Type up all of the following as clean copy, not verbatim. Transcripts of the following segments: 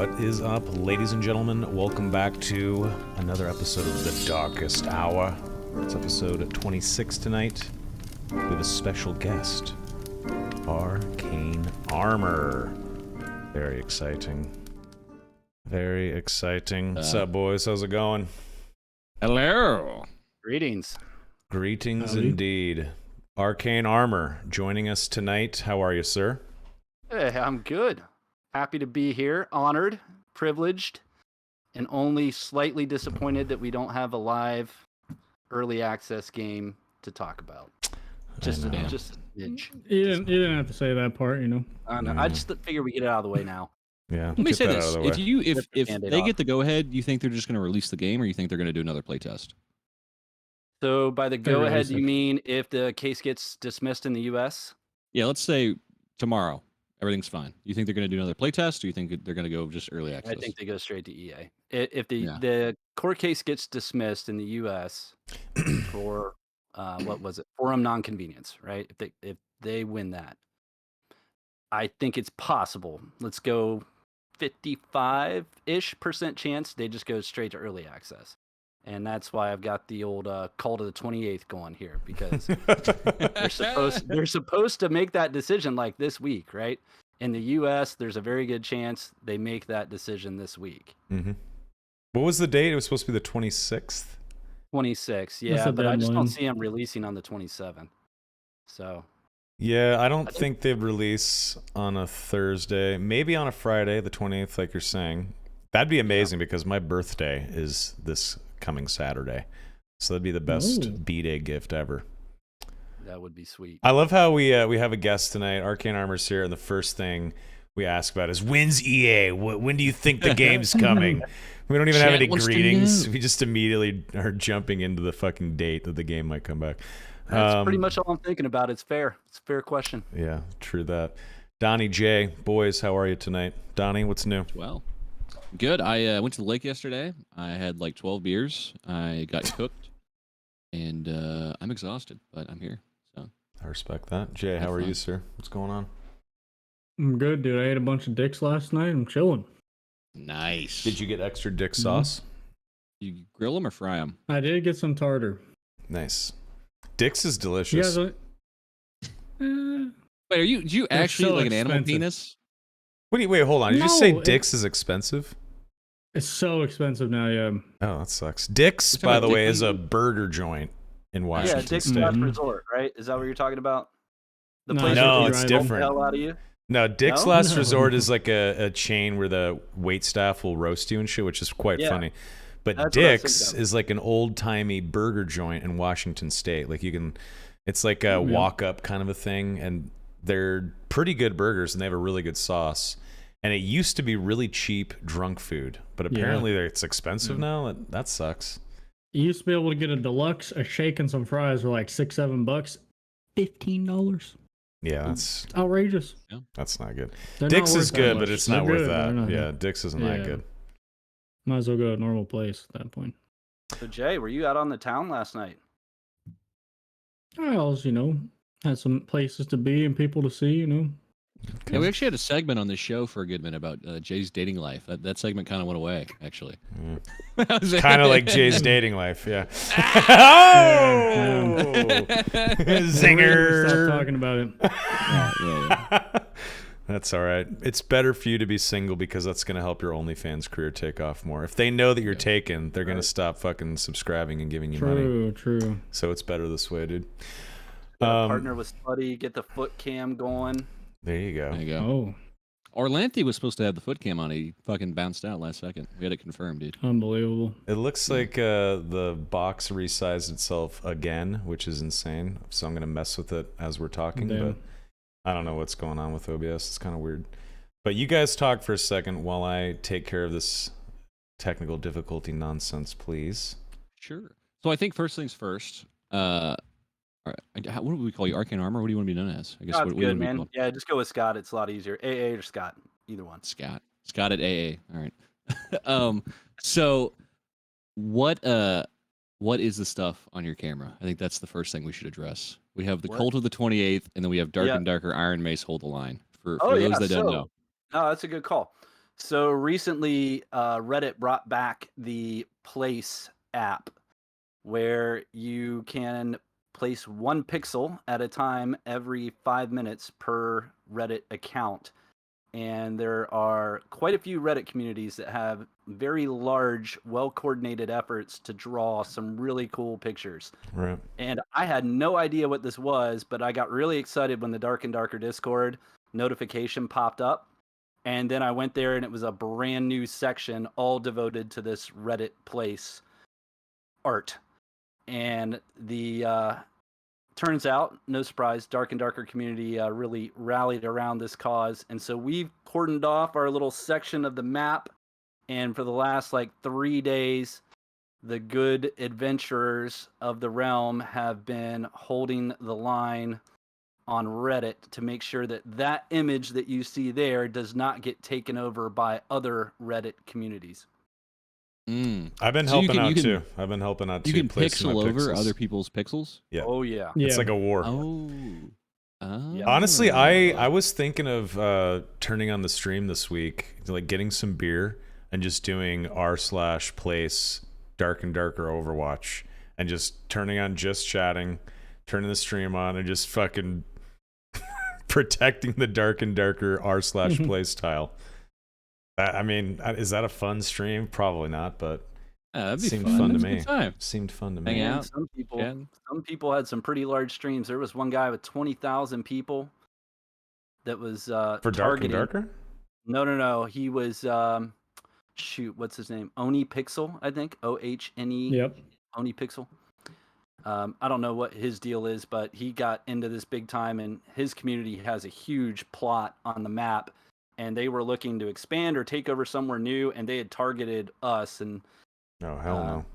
What is up, ladies and gentlemen? Welcome back to another episode of The Darkest Hour. It's episode 26 tonight. We have a special guest, Arcane Armor. Very exciting. Very exciting. What's up, boys? How's it going? Hello. Greetings. Greetings indeed. Arcane Armor joining us tonight. How are you, sir? Hey, I'm good. Happy to be here. Honored, privileged, and only slightly disappointed that we don't have a live early access game to talk about. Just a smidge. You didn't have to say that part, you know. I know. I just figure we get it out of the way now. Yeah. Let me say this: if they off. get the go ahead, you think they're just going to release the game, or you think they're going to do another playtest? So by the go ahead, Realistic. you mean if the case gets dismissed in the U.S.? Yeah, let's say tomorrow everything's fine. You think they're going to do another playtest, or you think they're going to go just early access? I think they go straight to EA. If Yeah. the court case gets dismissed in the U.S. for what was it, forum nonconvenience, right? If they win that, I think it's possible. Let's go 55-ish% chance they just go straight to early access. And that's why I've got the old call to the 28th going here, because they're supposed to make that decision like this week, right? In the U.S., there's a very good chance they make that decision this week. Mm-hmm. What was the date? It was supposed to be the 26th? 26, That's yeah, the but I just deadline. don't see them releasing on the 27th. So Yeah, I don't think they'd release on a Thursday. Maybe on a Friday, the 28th, like you're saying. That'd be amazing because my birthday is this coming Saturday. So that'd be the best Ooh. B-Day gift ever. that would be sweet. I love how we have a guest tonight. Arcane Armor's here, and the first thing we ask about is, when's EA? When do you think the game's coming? We don't even have Chat any wants to greetings. know. We just immediately are jumping into the fucking date that the game might come back. That's pretty much all I'm thinking about. It's fair. It's a fair question. Yeah, true that. Donnie, Jay, boys, how are you tonight? Donnie, what's new? Well, good. I went to the lake yesterday. I had like 12 beers. I got cooked, and I'm exhausted, but I'm here. So I respect that. Jay, how are you, sir? What's going on? I'm good, dude. I ate a bunch of dicks last night. I'm chilling. nice. Did you get extra dick sauce? You grill them or fry them? I did get some tartar. Nice. Dick's is You delicious. guys, Wait, do you They're actually so like an animal expensive. penis? Wait, hold on. Did you say No, Dick's is expensive? it's so expensive now, yeah. Oh, that sucks. Dick's, You're talking by about the way, Dick is a burger joint in Washington Yeah, Dick's State. Last Mhm. Resort, right? Is that what you're talking about? The No, place No, where it's they drive different. the hell out of you? No, Dick's No? Last No. Resort is like a chain where the wait staff will roast you and shit, which is quite Yeah. funny. But That's what I was Dick's thinking of. is like an old timey burger joint in Washington State. Like it's like a walk up kind of a thing, and they're pretty good burgers, and they have a really good sauce. And it used to be really cheap drunk food, but apparently it's expensive now. That sucks. You used to be able to get a deluxe, a shake, and some fries for like $6-7. $15. Yeah, that's Outrageous. not good. They're not Dick's worth is that good, much. but it's They're not worth good, but they're that. not- Yeah, Dick's isn't that Yeah. good. Might as well go to a normal place at that point. So, Jay, were you out on the town last night? I was, had some places to be and people to see, Yeah, we actually had a segment on this show for a good minute about Jay's dating life. That segment kind of went away, actually. Kind of like Jay's dating life, yeah. Yeah. Zinger! Stop talking about it. Yeah. That's all right. It's better for you to be single because that's going to help your OnlyFans career take off more. If they know that you're taken, they're going to stop fucking subscribing and giving you money. True. So it's better this way, dude. Partner with Slutty, get the foot cam going. There you go. There you go. Oh, Orlanthe was supposed to have the foot cam on. He fucking bounced out last second. We had it confirmed, dude. unbelievable. It looks like the box resized itself again, which is insane. So I'm going to mess with it as we're talking, Damn. but I don't know what's going on with OBS. It's kind of weird. But you guys talk for a second while I take care of this technical difficulty nonsense, please. Sure. So I think first things first. All right. What do we call you? Arcane Armor? What do you want to be known as? I guess Scott's what do you good, want to be man. called? Yeah, just go with Scott. It's a lot easier. AA or Scott, either one. Scott. Scott at AA. All right. So what is the stuff on your camera? I think that's the first thing we should address. We have the What? Cult of the 28th, and then we have Dark Yeah. and Darker Iron Mace Hold the Line. For Oh, those yeah, that don't so- know. No, that's a good call. So recently, Reddit brought back the Place app, where you can place 1 pixel at a time every 5 minutes per Reddit account. And there are quite a few Reddit communities that have very large, well-coordinated efforts to draw some really cool pictures. Right. And I had no idea what this was, but I got really excited when the Dark and Darker Discord notification popped up. And then I went there and it was a brand new section all devoted to this Reddit Place art. And the turns out, no surprise, Dark and Darker community really rallied around this cause. And so we've cordoned off our little section of the map. And for the last 3 days, the good adventurers of the realm have been holding the line on Reddit to make sure that that image that you see there does not get taken over by other Reddit communities. I've been So you helping can- out you can- too. I've been helping out too. You can placing my pixel over pixels. other people's pixels. Yeah. Oh, yeah. It's Yeah. like a war. Oh. Yeah. Honestly, I was thinking of turning on the stream this week, getting some beer and just doing r/place Dark and Darker Overwatch and just turning on just chatting, turning the stream on and just fucking protecting the Dark and Darker r/place tile. I mean, is that a fun stream? Probably not, but That'd be seemed fun. fun to That's a me. good time. Seemed fun to Hang me. out. And some Yeah. people had some pretty large streams. There was one guy with 20,000 people that was For Dark and targeting. Darker? No. He was what's his name? Oni Pixel, I think. OHNE. Yep. Oni Pixel. I don't know what his deal is, but he got into this big time, and his community has a huge plot on the map, and they were looking to expand or take over somewhere new, and they had targeted us, and No, hell no.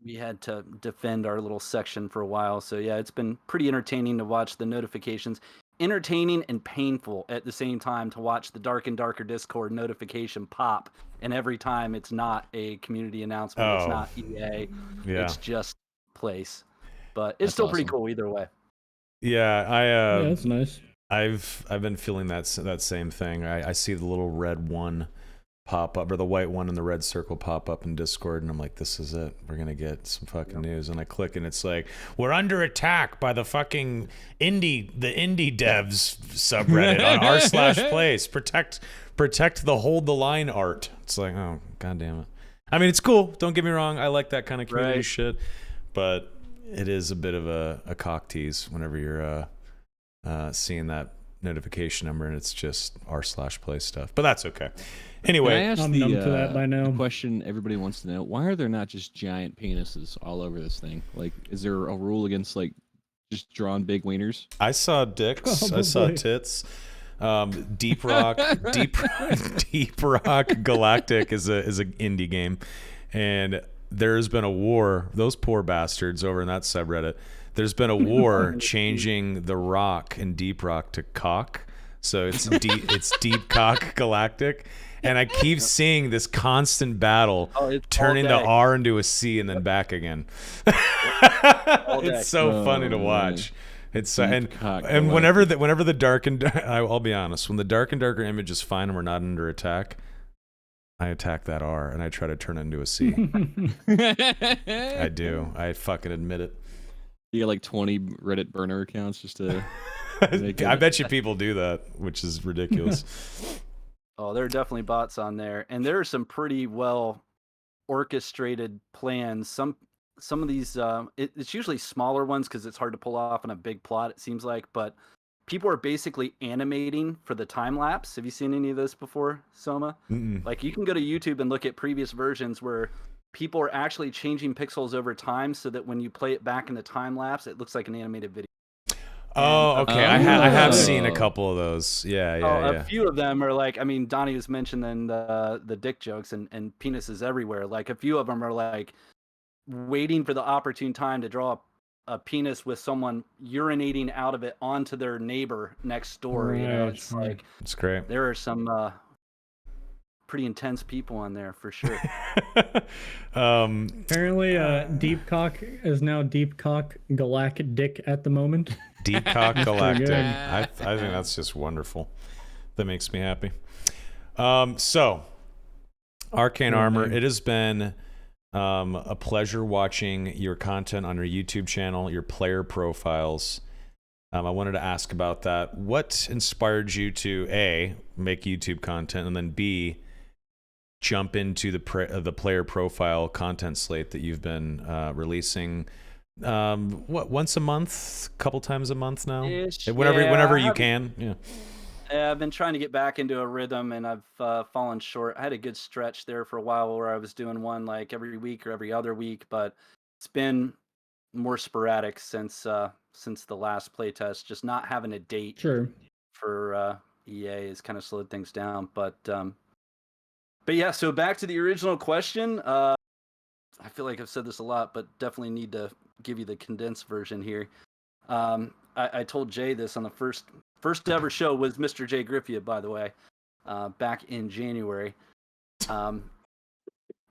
we had to defend our little section for a while. So yeah, it's been pretty entertaining to watch the notifications. Entertaining and painful at the same time to watch the Dark and Darker Discord notification pop, and every time it's not a community announcement, Oh. it's not EA, Yeah. it's just Place. But it's That's still pretty awesome. cool either way. Yeah, Yeah, that's nice. I've been feeling that same thing. I see the little red one pop up, or the white one and the red circle pop up in Discord, and I'm like, this is it. We're gonna get some fucking news. And I click, and it's like, we're under attack by the fucking indie devs subreddit on r/place. Protect the hold the line art. It's like, oh god damn it. I mean, it's cool. Don't get me wrong. I like that kind of community Right. shit, but it is a bit of a cock tease whenever you're seeing that notification number and it's just r/place stuff. But that's okay. Can I Anyway, ask I'm the, numb to that by now. the question everybody wants to know? Why are there not just giant penises all over this thing? Is there a rule against just drawing big wieners? I saw dicks. I saw Probably. tits. Deep Rock Galactic is an indie game, and there's been a war. Those poor bastards over in that subreddit. There's been a war changing the rock in Deep Rock to cock. So it's Deep Cock Galactic, and I keep seeing this constant battle It's turning the all day. R into a C and then back again. day. It's so funny to Oh, watch. It's Deep and Cock whenever the Dark and I'll be honest, when the Dark and Darker image is fine and we're not under attack, I attack that R and I try to turn it into a C. I do. I fucking admit it. You got 20 Reddit burner accounts just to. I bet you people do that, which is ridiculous. Oh, there are definitely bots on there, and there are some pretty well orchestrated plans. Some of these, it's usually smaller ones because it's hard to pull off on a big plot. It seems like, but people are basically animating for the time lapse. Have you seen any of this before, Soma? Mm-mm. Like you can go to YouTube and look at previous versions where people are actually changing pixels over time, so that when you play it back in the time lapse, it looks like an animated video. Oh, okay. I have Oh. seen a couple of those. Yeah. A few of them are like, I mean, Donnie was mentioning the dick jokes and penises everywhere. Like a few of them are like waiting for the opportune time to draw a penis with someone urinating out of it onto their neighbor next door. You know, Right, it's right. like It's great. there are some pretty intense people on there for sure. Apparently, Deep Cock is now Deep Cock Galactic at the moment. Deep Cock Galactic. good. I think that's just wonderful. That makes me happy. So Arcane Cool Armor, name. it has been a pleasure watching your content on your YouTube channel, your player profiles. I wanted to ask about that. What inspired you to A, make YouTube content, and then B, jump into the player profile content slate that you've been releasing? Once a month, couple times a month now? Ish. Whenever Yeah, you can. Yeah. I've been trying to get back into a rhythm, and I've fallen short. I had a good stretch there for a while where I was doing one like every week or every other week, but it's been more sporadic since the last playtest. Just not having a date Sure. for EA has kind of slowed things down. But yeah. So back to the original question. I feel like I've said this a lot, but definitely need to give you the condensed version here. I told Jay this on the first ever show was Mr. JayGriffyuh, by the way, back in January.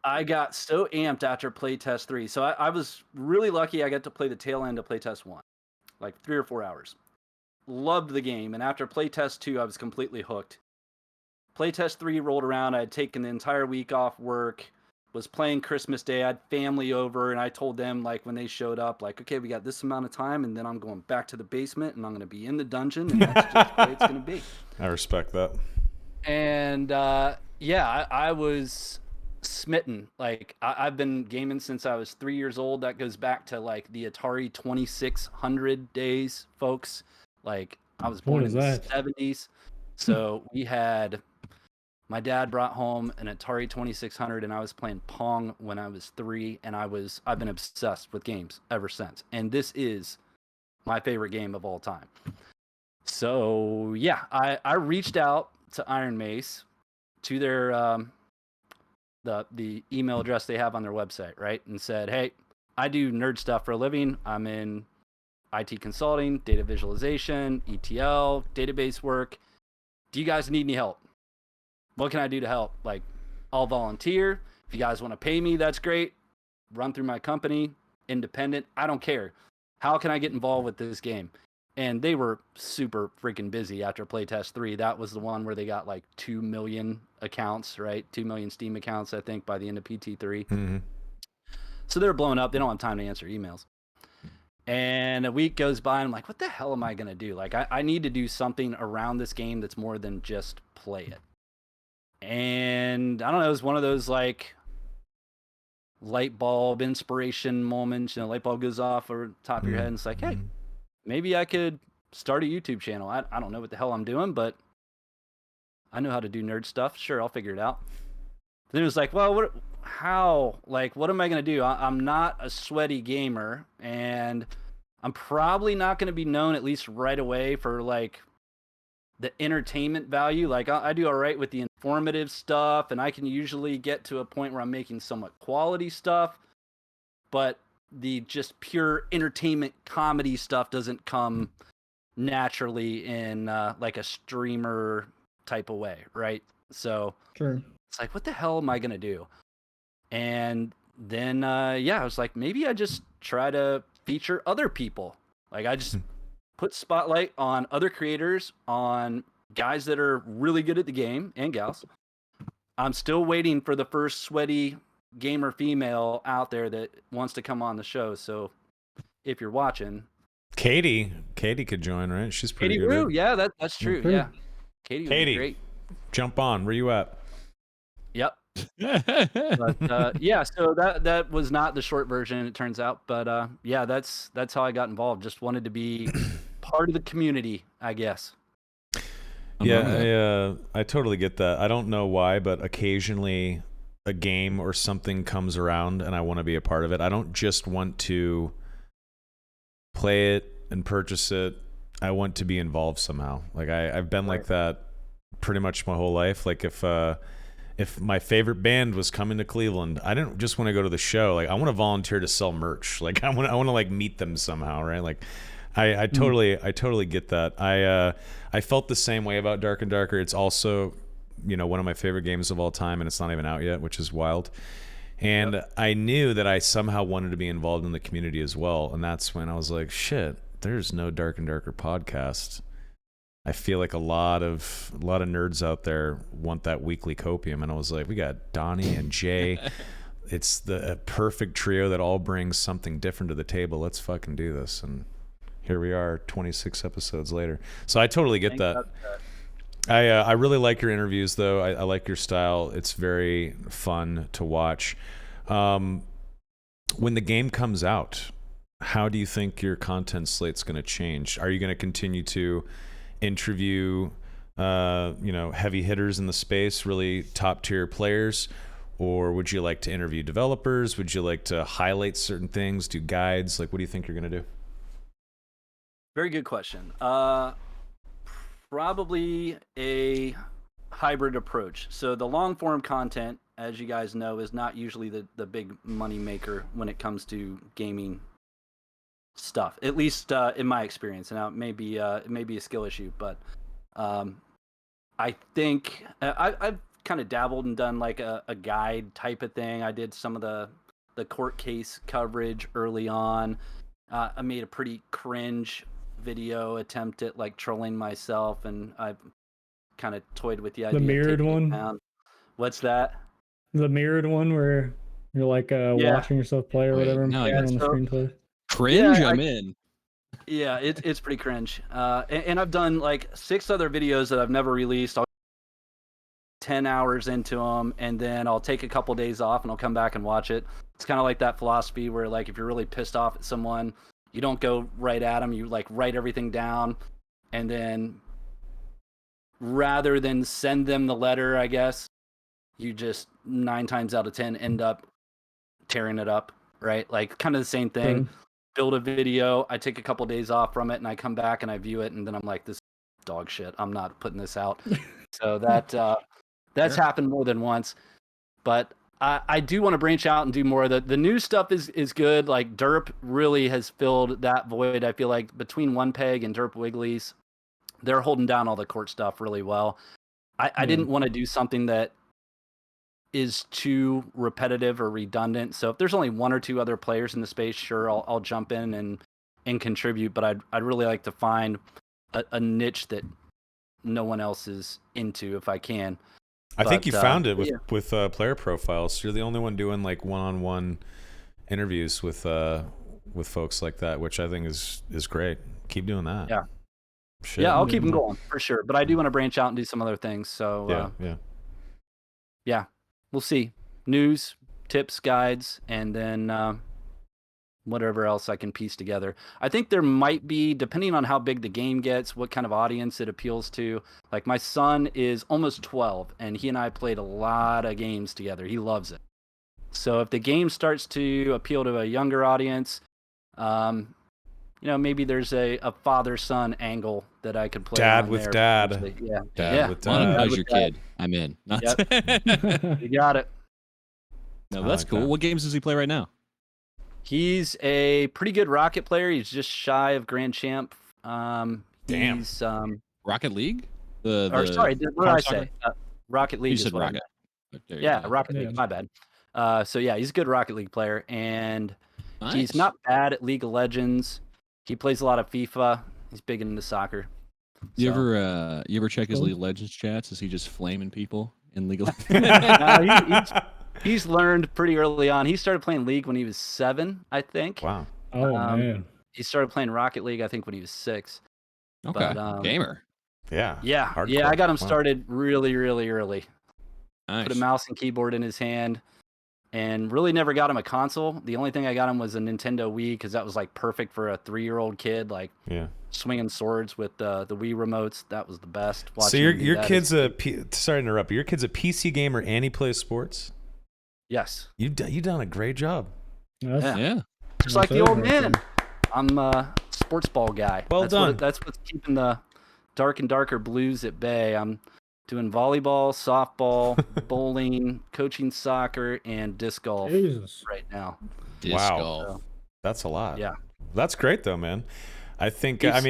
I got so amped after playtest 3. So I was really lucky. I got to play the tail end of playtest 1, like 3 or 4 hours. Loved the game, and after playtest 2, I was completely hooked. Playtest 3 rolled around. I had taken the entire week off work, was playing Christmas Day. I had family over, and I told them, like, when they showed up, like, okay, we got this amount of time, and then I'm going back to the basement, and I'm going to be in the dungeon, and that's just the way it's going to be. I respect that. And yeah, I was smitten. Like, I've been gaming since I was 3 years old. That goes back to, like, the Atari 2600 days, folks. Like, I was born in the 70s. So we had... My dad brought home an Atari 2600, and I was playing Pong when I was 3, and I've been obsessed with games ever since. And this is my favorite game of all time. So yeah, I reached out to Iron Mace, to their the email address they have on their website, right, and said, hey, I do nerd stuff for a living. I'm in IT consulting, data visualization, ETL, database work. Do you guys need any help? What can I do to help? Like, I'll volunteer. If you guys want to pay me, that's great. Run through my company, independent. I don't care. How can I get involved with this game? And they were super freaking busy after playtest 3. That was the one where they got like 2 million accounts, right? 2 million Steam accounts, I think, by the end of PT3. Mm-hmm. So they're blowing up. They don't have time to answer emails. And a week goes by, and I'm like, what the hell am I going to do? Like, I need to do something around this game that's more than just play it. And I don't know, it was one of those like light bulb inspiration moments. You know, light bulb goes off over the top of your head, and it's like, hey, maybe I could start a YouTube channel. I don't know what the hell I'm doing, but I know how to do nerd stuff. Sure, I'll figure it out. Then it was like, well, how? Like, what am I going to do? I'm not a sweaty gamer, and I'm probably not going to be known, at least right away, for like the entertainment value. Like, I do all right with the informative stuff, and I can usually get to a point where I'm making somewhat quality stuff, but the just pure entertainment comedy stuff doesn't come naturally in like a streamer type of way, right? So Sure. it's like, what the hell am I gonna do? And then yeah, I was like, maybe I just try to feature other people. Like, I just put spotlight on other creators, on guys that are really good at the game, and gals. I'm still waiting for the first sweaty gamer female out there that wants to come on the show. So if you're watching, Katie could join, right? She's pretty Katie good. Woo, yeah, that's true. Okay. Yeah, Katie would be great. Jump on. Where you at? Yep. But yeah, so that was not the short version, it turns out. But yeah, that's how I got involved. Just wanted to be part of the community, I guess. Yeah, I totally get that. I don't know why, but occasionally a game or something comes around and I want to be a part of it. I don't just want to play it and purchase it. I want to be involved somehow. Like, I've been like that pretty much my whole life. Like, if my favorite band was coming to Cleveland, I didn't just want to go to the show. Like, I want to volunteer to sell merch. Like, I want to like meet them somehow, right? Like, I totally get that. I felt the same way about Dark and Darker. It's also, you know, one of my favorite games of all time, and it's not even out yet, which is wild. And I knew that I somehow wanted to be involved in the community as well, and that's when I was like, shit, there's no Dark and Darker podcast. I feel like a lot of nerds out there want that weekly copium, and I was like, we got Donnie and Jay. It's the perfect trio that all brings something different to the table. Let's fucking do this. And here we are 26 episodes later. So I totally get that. I really like your interviews, though. I like your style. It's very fun to watch. When the game comes out, how do you think your content slate's going to change? Are you going to continue to interview heavy hitters in the space, really top tier players, or would you like to interview developers? Would you like to highlight certain things, do guides? Like, what do you think you're going to do? Very good question. Probably a hybrid approach. So the long form content, as you guys know, is not usually the big money maker when it comes to gaming stuff, at least in my experience. Now it may be a skill issue, but I think I've kind of dabbled and done like a guide type of thing. I did some of the court case coverage early on. I made a pretty cringe video attempt at like trolling myself, and I've kind of toyed with the idea. The mirrored one. Down. What's that? The mirrored one where you're like watching yourself play or whatever. No, on the screenplay. Cringe. Yeah, I'm in. Yeah, it's pretty cringe. And I've done like 6 other videos that I've never released. I'll 10 hours into them, and then I'll take a couple days off and I'll come back and watch it. It's kind of like that philosophy where like if you're really pissed off at someone, you don't go right at them. You like write everything down, and then rather than send them the letter, I guess, you just 9 times out of 10 end up tearing it up, right? Like kind of the same thing. Build a video, I take a couple days off from it, and I come back and I view it, and then I'm like, this dog shit. I'm not putting this out. So that's happened more than once. But I do want to branch out and do more. The new stuff is good. Like Derp really has filled that void. I feel like between One Peg and Derp Wigglies, they're holding down all the court stuff really well. I didn't want to do something that is too repetitive or redundant. So if there's only 1 or 2 other players in the space, sure, I'll jump in and contribute. But I'd really like to find a niche that no one else is into if I can. I think you found it with player profiles. You're the only one doing like one-on-one interviews with folks like that, which I think is great. Keep doing that. Yeah. Shit. Yeah, I'll keep them going for sure. But I do want to branch out and do some other things. So yeah. We'll see. News, tips, guides, and then whatever else I can piece together. I think there might be, depending on how big the game gets, what kind of audience it appeals to. Like my son is almost 12, and he and I played a lot of games together. He loves it. So if the game starts to appeal to a younger audience, maybe there's a father-son angle that I could play. Dad on with there. dad. Yeah. Dad with dad. How's your kid? I'm in. Yep. You got it. No, that's cool. What games does he play right now? He's a pretty good Rocket player. He's just shy of Grand Champ. Damn. He's, Rocket League? What did I say? Rocket League. You said Rocket. Yeah, Rocket League. My bad. So yeah, he's a good Rocket League player, and Nice. he's not bad at League of Legends. He plays a lot of FIFA. He's big into soccer. You ever check his League of Legends chats? Is he just flaming people in League of Legends? He's learned pretty early on. He started playing League when he was 7, I think. Wow. Oh man. He started playing Rocket League, I think, when he was 6. Okay. But, Gamer. Yeah. Hardcore. Yeah, I got him started really, really early. Nice. Put a mouse and keyboard in his hand, and really never got him a console. The only thing I got him was a Nintendo Wii, because that was like perfect for a 3-year-old kid, like swinging swords with the Wii remotes. That was the best. So your kid's sorry to interrupt, but your kid's a PC gamer and he plays sports? Yes. You done a great job. Yeah. Just like the old man. I'm a sports ball guy. Well done. That's what's keeping the dark and darker blues at bay. I'm doing volleyball, softball, bowling, coaching soccer, and disc golf right now. Disc golf. That's a lot. Yeah. That's great though, man. I think, I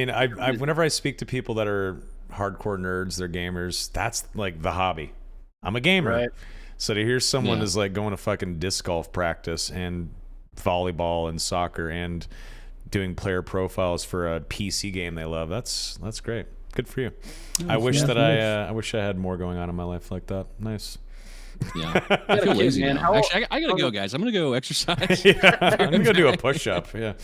whenever I speak to people that are hardcore nerds, they're gamers, that's like the hobby. I'm a gamer. Right. So to hear someone is like going to fucking disc golf practice and volleyball and soccer and doing player profiles for a PC game they love, that's great. Good for you. I wish that I wish I had more going on in my life like that. Nice. Yeah, I feel lazy now. Actually, I gotta go, guys. I'm gonna go exercise. Yeah, I'm gonna go do a push-up. Yeah.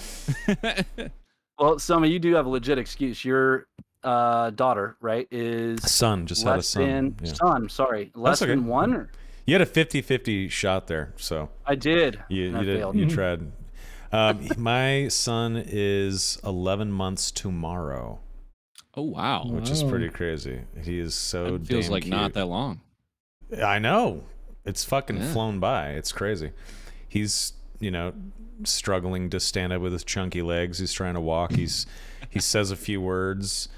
Well, Soma, you do have a legit excuse. Your daughter, right, is Son, just had a son. Yeah. Son, sorry, less okay. than one. Or? You had a 50-50 shot there, so I did. You I did. failed. You tried. My son is 11 months tomorrow. Oh wow, which is pretty crazy. He is so it feels damn like cute. not that long. I know. It's fucking flown by. It's crazy. He's, struggling to stand up with his chunky legs. He's trying to walk. He says a few words.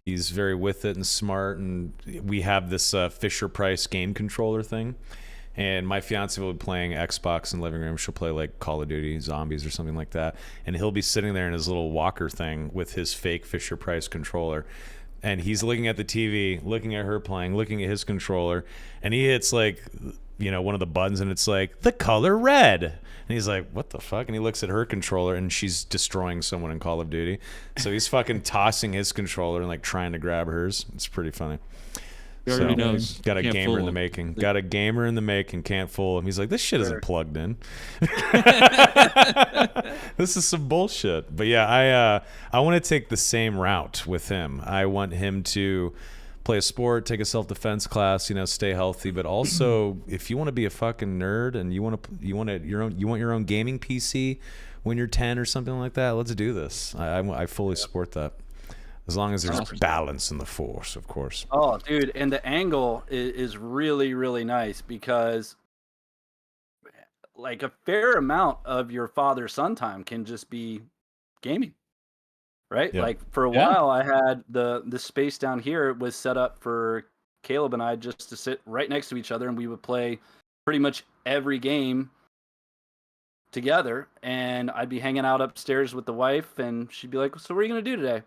He's very with it and smart. And we have this Fisher-Price game controller thing. And my fiance will be playing Xbox in the living room. She'll play like Call of Duty Zombies or something like that. And he'll be sitting there in his little walker thing with his fake Fisher-Price controller. And he's looking at the TV, looking at her playing, looking at his controller. And he hits like, one of the buttons and it's like, the color red. And he's like, what the fuck? And he looks at her controller and she's destroying someone in Call of Duty. So he's fucking tossing his controller and like trying to grab hers. It's pretty funny. He already knows. Got a gamer in the making. Got a gamer in the making. Can't fool him. He's like, this shit isn't plugged in. This is some bullshit. But yeah, I want to take the same route with him. I want him to play a sport, take a self-defense class, stay healthy. But also, if you want to be a fucking nerd and you want your own gaming PC when you're 10 or something like that, let's do this. I fully support that. As long as there's balance in the force, of course. Oh, dude, and the angle is really, really nice because, like, a fair amount of your father-son time can just be gaming, right? Yeah. Like, for a while, I had the space down here was set up for Caleb and I just to sit right next to each other, and we would play pretty much every game together. And I'd be hanging out upstairs with the wife, and she'd be like, "So what are you gonna do today?"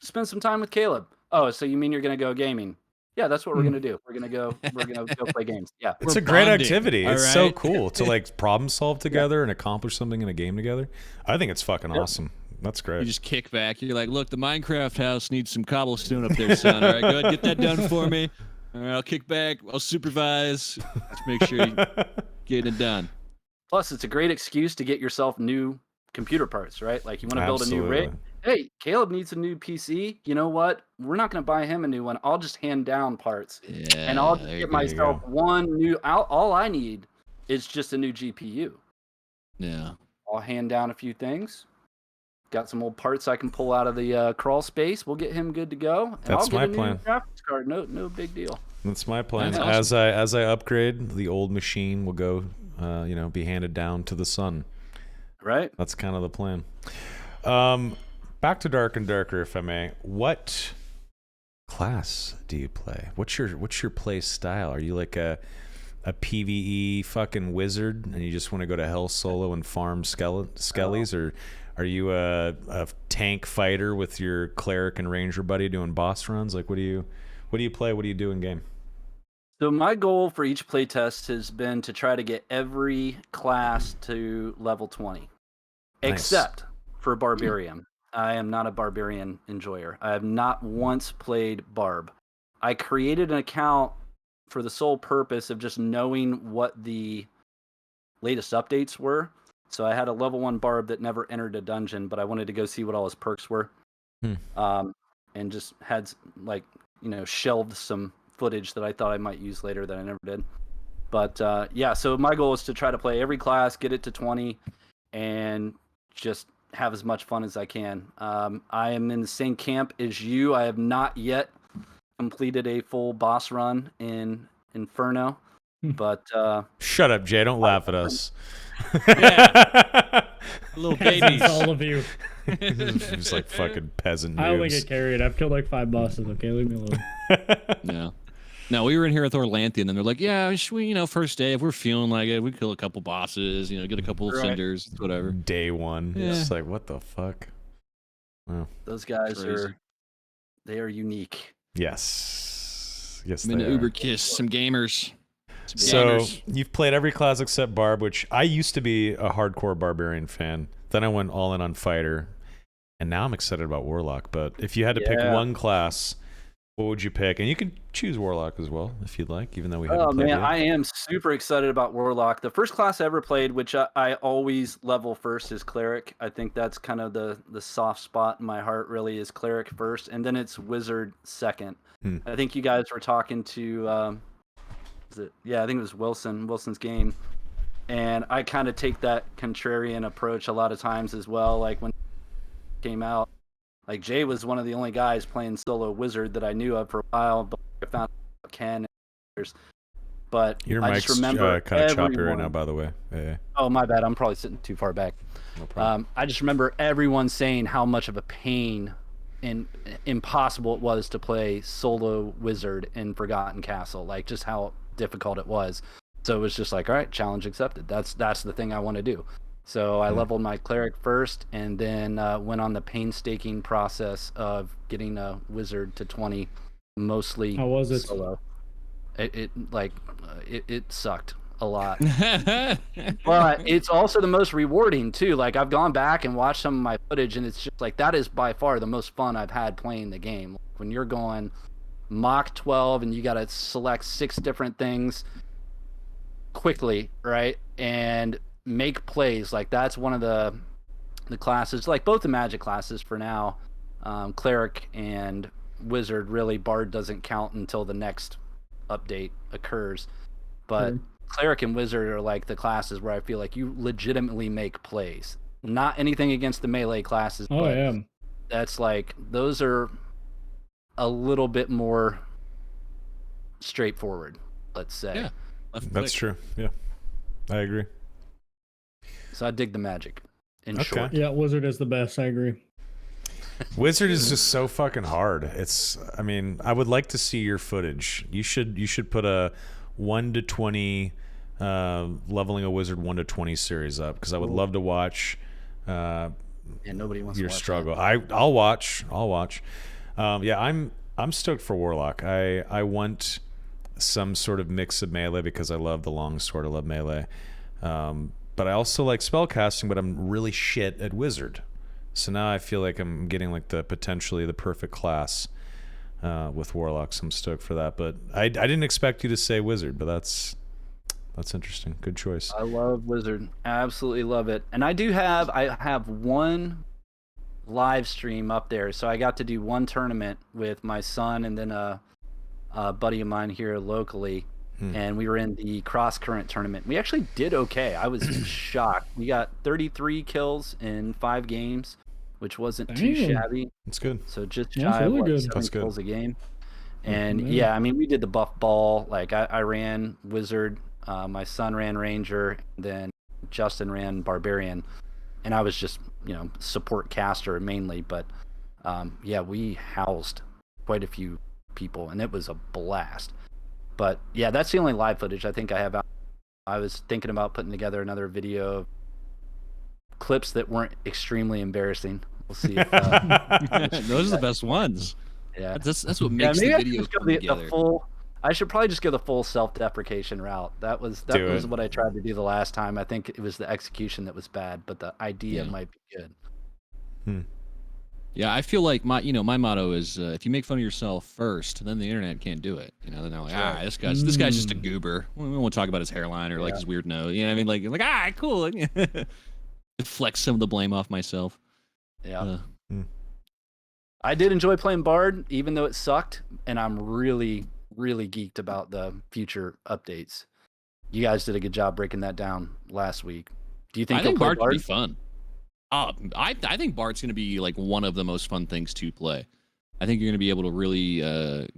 Spend some time with Caleb. Oh, so you mean you're gonna go gaming? Yeah, that's what we're gonna do. We're gonna go play games. Yeah. It's a great activity. It's so cool to like problem solve together and accomplish something in a game together. I think it's fucking awesome. That's great. You just kick back. You're like, look, the Minecraft house needs some cobblestone up there, son. All right, go ahead and get that done for me. All right, I'll kick back. I'll supervise. Let's make sure you get it done. Plus, it's a great excuse to get yourself new computer parts, right? Like you want to build a new rig. Hey, Caleb needs a new PC. You know what? We're not going to buy him a new one. I'll just hand down parts. Yeah, and I'll get myself one new. All I need is just a new GPU. Yeah. I'll hand down a few things. Got some old parts I can pull out of the crawl space. We'll get him good to go. And That's I'll get my a new plan. graphics card. No big deal. That's my plan. That's awesome. As I upgrade, the old machine will go, be handed down to the son. Right. That's kind of the plan. Back to Dark and Darker, if I may. What class do you play? What's your play style? Are you like a PvE fucking wizard and you just want to go to hell solo and farm skellies, or are you a tank fighter with your cleric and ranger buddy doing boss runs? Like, what do you play? What do you do in game? So my goal for each playtest has been to try to get every class to level 20, except for Barbarian. I am not a Barbarian enjoyer. I have not once played Barb. I created an account for the sole purpose of just knowing what the latest updates were. So I had a level 1 Barb that never entered a dungeon, but I wanted to go see what all his perks were. And just had shelved some footage that I thought I might use later that I never did. But so my goal is to try to play every class, get it to 20, and just have as much fun as I can. I am in the same camp as you. I have not yet completed a full boss run in Inferno, but shut up, Jay! Don't laugh at us. Little babies, all of you. Just like fucking peasant noobs. I only get carried. I've killed like 5 bosses. Okay, leave me alone. Yeah. No, we were in here with Orlanthian, and they're like, yeah, first day, if we're feeling like it, we kill a couple bosses, get a couple of cinders, whatever. Day one. Yeah. It's like, what the fuck? Wow. Those guys are unique. Yes. Yes, I'm they into are. Uber Kiss, some gamers. So you've played every class except Barb, which I used to be a hardcore Barbarian fan. Then I went all in on Fighter, and now I'm excited about Warlock. But if you had to pick one class What would you pick? And you can choose Warlock as well if you'd like, even though we haven't Oh played man, yet. I am super excited about Warlock. The first class I ever played, which I always level first, is Cleric. I think that's kind of the soft spot in my heart. Really, is Cleric first, and then it's Wizard second. I think you guys were talking to, yeah, I think it was Wilson's game, and I kind of take that contrarian approach a lot of times as well. Like when it came out, like Jay was one of the only guys playing solo Wizard that I knew of for a while, but I found out Ken and others. But Your I mic's just remember kind of choppy right everyone- now, by the way. Yeah. Oh, my bad. I'm probably sitting too far back. No problem. I just remember everyone saying how much of a pain and impossible it was to play solo Wizard in Forgotten Castle. Like just how difficult it was. So it was just like, all right, challenge accepted. That's the thing I want to do. So I leveled my Cleric first, and then went on the painstaking process of getting a Wizard to 20, mostly How was it? solo. It sucked a lot. But it's also the most rewarding too. Like I've gone back and watched some of my footage, and it's just like that is by far the most fun I've had playing the game. When you're going Mach 12 and you got to select 6 different things quickly, right? And make plays. Like that's one of the classes, like both the magic classes for now. Cleric and Wizard, really Bard doesn't count until the next update occurs. But Cleric and Wizard are like the classes where I feel like you legitimately make plays. Not anything against the melee classes, Oh, but yeah. that's like those are a little bit more straightforward, let's say. Yeah. That's true. Yeah. I agree. So I dig the magic in Okay. short. Yeah, Wizard is the best. I agree. Wizard is just so fucking hard. I mean, I would like to see your footage. You should put a 1 to 20 leveling a Wizard 1 to 20 series up, because I would love to watch And nobody wants your to watch struggle. I'll watch. Yeah, I'm stoked for Warlock. I want some sort of mix of melee because I love the longsword. I love melee. But I also like spellcasting, but I'm really shit at Wizard. So now I feel like I'm getting like potentially the perfect class with Warlock. So I'm stoked for that. But I didn't expect you to say Wizard, but that's interesting. Good choice. I love Wizard. Absolutely love it. And I have one live stream up there. So I got to do one tournament with my son and then a buddy of mine here locally. And we were in the cross current tournament. We actually did okay. I was shocked. We got 33 kills in 5 games, which wasn't too Damn. shabby. That's good. So just Yeah, shy of really like good. 7 That's good. kills a game. And man. yeah, I mean, we did the buff ball. Like I ran Wizard, my son ran Ranger, and then Justin ran Barbarian, and I was just support caster mainly. But yeah, we housed quite a few people, and it was a blast. But yeah, that's the only live footage I think I have out. I was thinking about putting together another video of clips that weren't extremely embarrassing. We'll see if Those are the best ones. yeah. That's what makes maybe the I should video just go come the together. full. I should probably just go the full self-deprecation route. That was Do it. what I tried to do the last time. I think it was the execution that was bad, but the idea Yeah. might be good. Yeah, I feel like my motto is if you make fun of yourself first, then the internet can't do it. Then they're like, this guy's just a goober. We won't talk about his hairline or like his weird nose. You know what I mean? Like cool. Deflect some of the blame off myself. Yeah. I did enjoy playing Bard, even though it sucked, and I'm really, really geeked about the future updates. You guys did a good job breaking that down last week. Do you think I you'll think play Bard could Bard? be fun. I think Bard's going to be like one of the most fun things to play. I think you're going to be able to really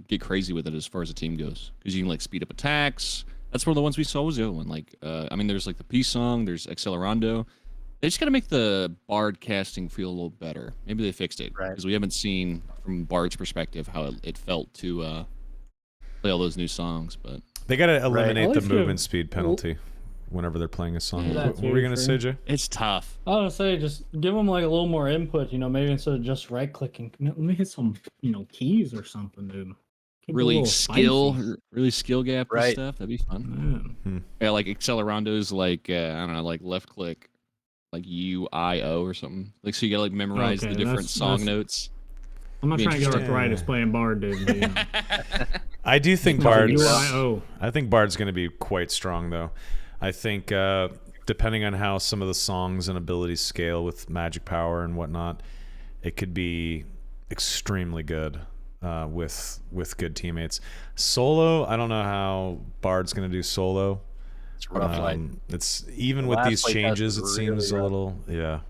get crazy with it as far as the team goes, because you can like speed up attacks. That's one of the ones we saw was the other one. Like, I mean, there's like the Peace Song, there's Accelerando. They just got to make the Bard casting feel a little better. Maybe they fixed it Right. because we haven't seen from Bard's perspective how it felt to play all those new songs. But They got to eliminate I the like movement to- speed penalty whenever they're playing a song. Yeah, What were you gonna say, Jay? it's tough. I was gonna say, just give them like a little more input. Maybe instead of just right clicking, let me hit some, keys or something, dude. Keep it a Really little skill gap and Right. stuff. That'd be fun. Man. Yeah, like Accelerando's like I don't know, like left click, like UIO or something. Like so you gotta like memorize Okay, the different that's- song that's- notes. I'm not Be trying to get interesting. arthritis playing Bard, dude. But, you know. I do think It's like Bard's. UIO. I think Bard's going to be quite strong, though. I think depending on how some of the songs and abilities scale with magic power and whatnot, it could be extremely good with good teammates. Solo, I don't know how Bard's going to do solo. It's rough. It's even The with last these playtest changes, it was seems really a rough. little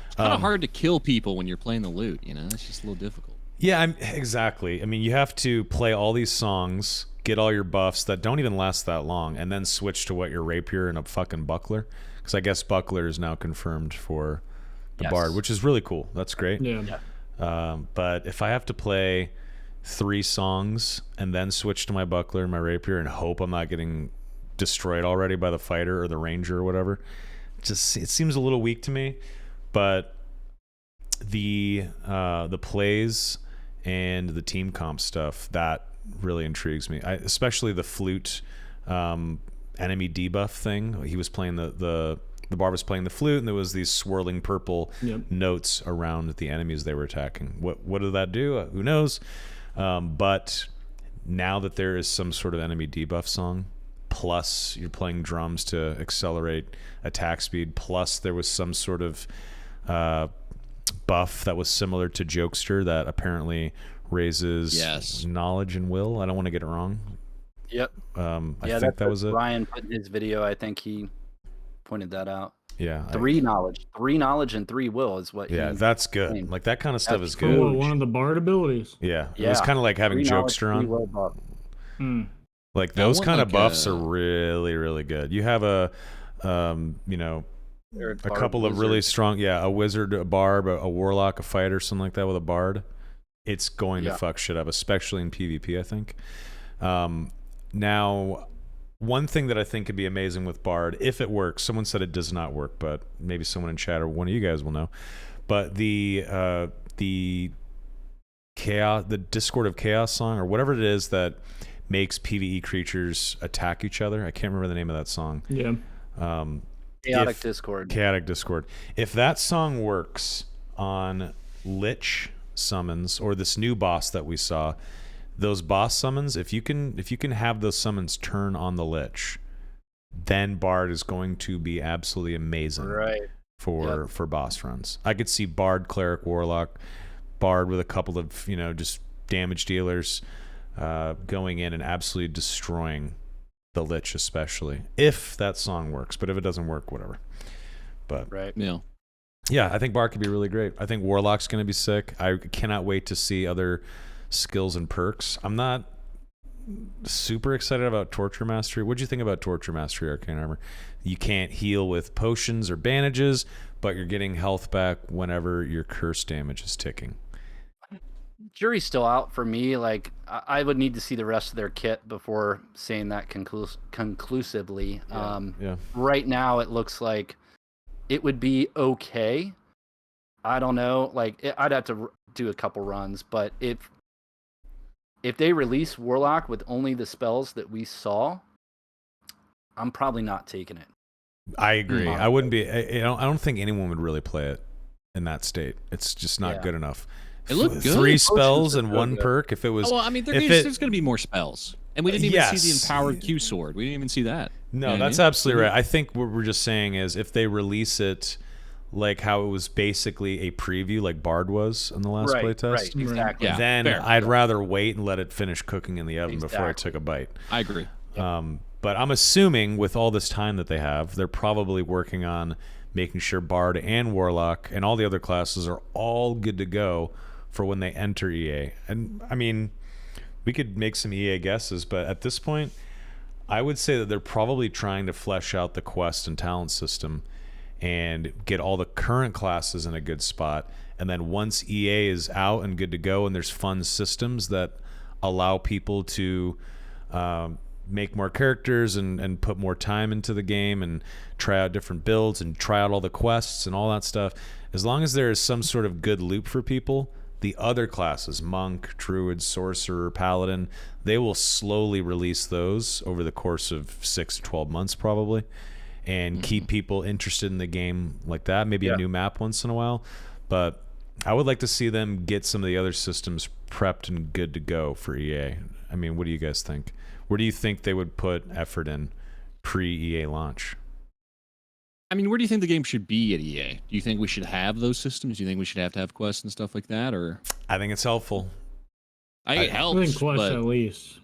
It's kind of hard to kill people when you're playing the loot. You know, it's just a little difficult. Yeah, exactly. I mean, you have to play all these songs, get all your buffs that don't even last that long, and then switch to what your rapier and a fucking buckler. Because I guess buckler is now confirmed for the Yes. bard, which is really cool. That's great. Yeah. But if I have to play 3 songs and then switch to my buckler and my rapier and hope I'm not getting destroyed already by the fighter or the ranger or whatever, it seems a little weak to me. But the plays and the team comp stuff, that really intrigues me. Especially the flute enemy debuff thing. He was playing the bard was playing the flute, and there was these swirling purple notes around the enemies they were attacking. What did that do? Who knows? But now that there is some sort of enemy debuff song, plus you're playing drums to accelerate attack speed, plus there was some sort of buff that was similar to Jokester that apparently raises knowledge and will. I don't want to get it wrong. Yep. I think that was it. Ryan put in his video. I think he pointed that out. Yeah. 3 knowledge, and 3 will is what. Yeah, that's good. claimed. Like that kind of stuff That's is Oh, good. one of the Bard abilities. Yeah. It was kind of like having 3 knowledge, Jokester 3 on. will buff. Like I those want, kind of like, buffs are really, really good. You have a couple of really strong, a wizard, a barb, a warlock, a fighter, something like that with a bard. It's going to fuck shit up, especially in PvP, I think. Now, one thing that I think could be amazing with Bard, if it works, someone said it does not work, but maybe someone in chat or one of you guys will know. But the chaos, the Discord of Chaos song, or whatever it is that makes PvE creatures attack each other. I can't remember the name of that song. Yeah. Chaotic Discord. Chaotic Discord. If that song works on Lich summons or this new boss that we saw, those boss summons, if you can have those summons turn on the Lich, then Bard is going to be absolutely amazing for boss runs. I could see Bard, Cleric, Warlock, Bard with a couple of just damage dealers going in and absolutely destroying the Lich, especially if that song works. But if it doesn't work, whatever. But yeah, I think Bard could be really great. I think Warlock's going to be sick. I cannot wait to see other skills and perks. I'm not super excited about Torture Mastery. What'd you think about Torture Mastery, Arcane Armor? You can't heal with potions or bandages, but you're getting health back whenever your curse damage is ticking. Jury's still out for me. Like, I would need to see the rest of their kit before saying that conclusively. Right now, it looks like it would be okay. I don't know. Like, I'd have to do a couple runs, but if they release Warlock with only the spells that we saw, I'm probably not taking it. I agree. I wouldn't be. I don't think anyone would really play it in that state. It's just not good enough. It looked good. 3 spells and 1 perk. If it was, well, I mean, there's going to be more spells, and we didn't even see the empowered Q sword. We didn't even see that. No, that's absolutely right. I think what we're just saying is if they release it like how it was basically a preview, like Bard was in the last playtest, right, exactly. Then I'd rather wait and let it finish cooking in the oven before I took a bite. I agree. But I'm assuming with all this time that they have, they're probably working on making sure Bard and Warlock and all the other classes are all good to go for when they enter EA. And I mean, we could make some EA guesses, but at this point, I would say that they're probably trying to flesh out the quest and talent system and get all the current classes in a good spot. And then once EA is out and good to go and there's fun systems that allow people to make more characters and put more time into the game and try out different builds and try out all the quests and all that stuff, as long as there is some sort of good loop for people, the other classes, monk, druid, sorcerer, paladin, they will slowly release those over the course of 6 to 12 months probably, and keep people interested in the game like that. Maybe a new map once in a while. But I would like to see them get some of the other systems prepped and good to go for EA. I mean, what do you guys think? Where do you think they would put effort in pre-EA launch? I mean, where do you think the game should be at EA? Do you think we should have those systems? Do you think we should have to have quests and stuff like that? Or I think it's helpful. it helps. I think Quest but at least.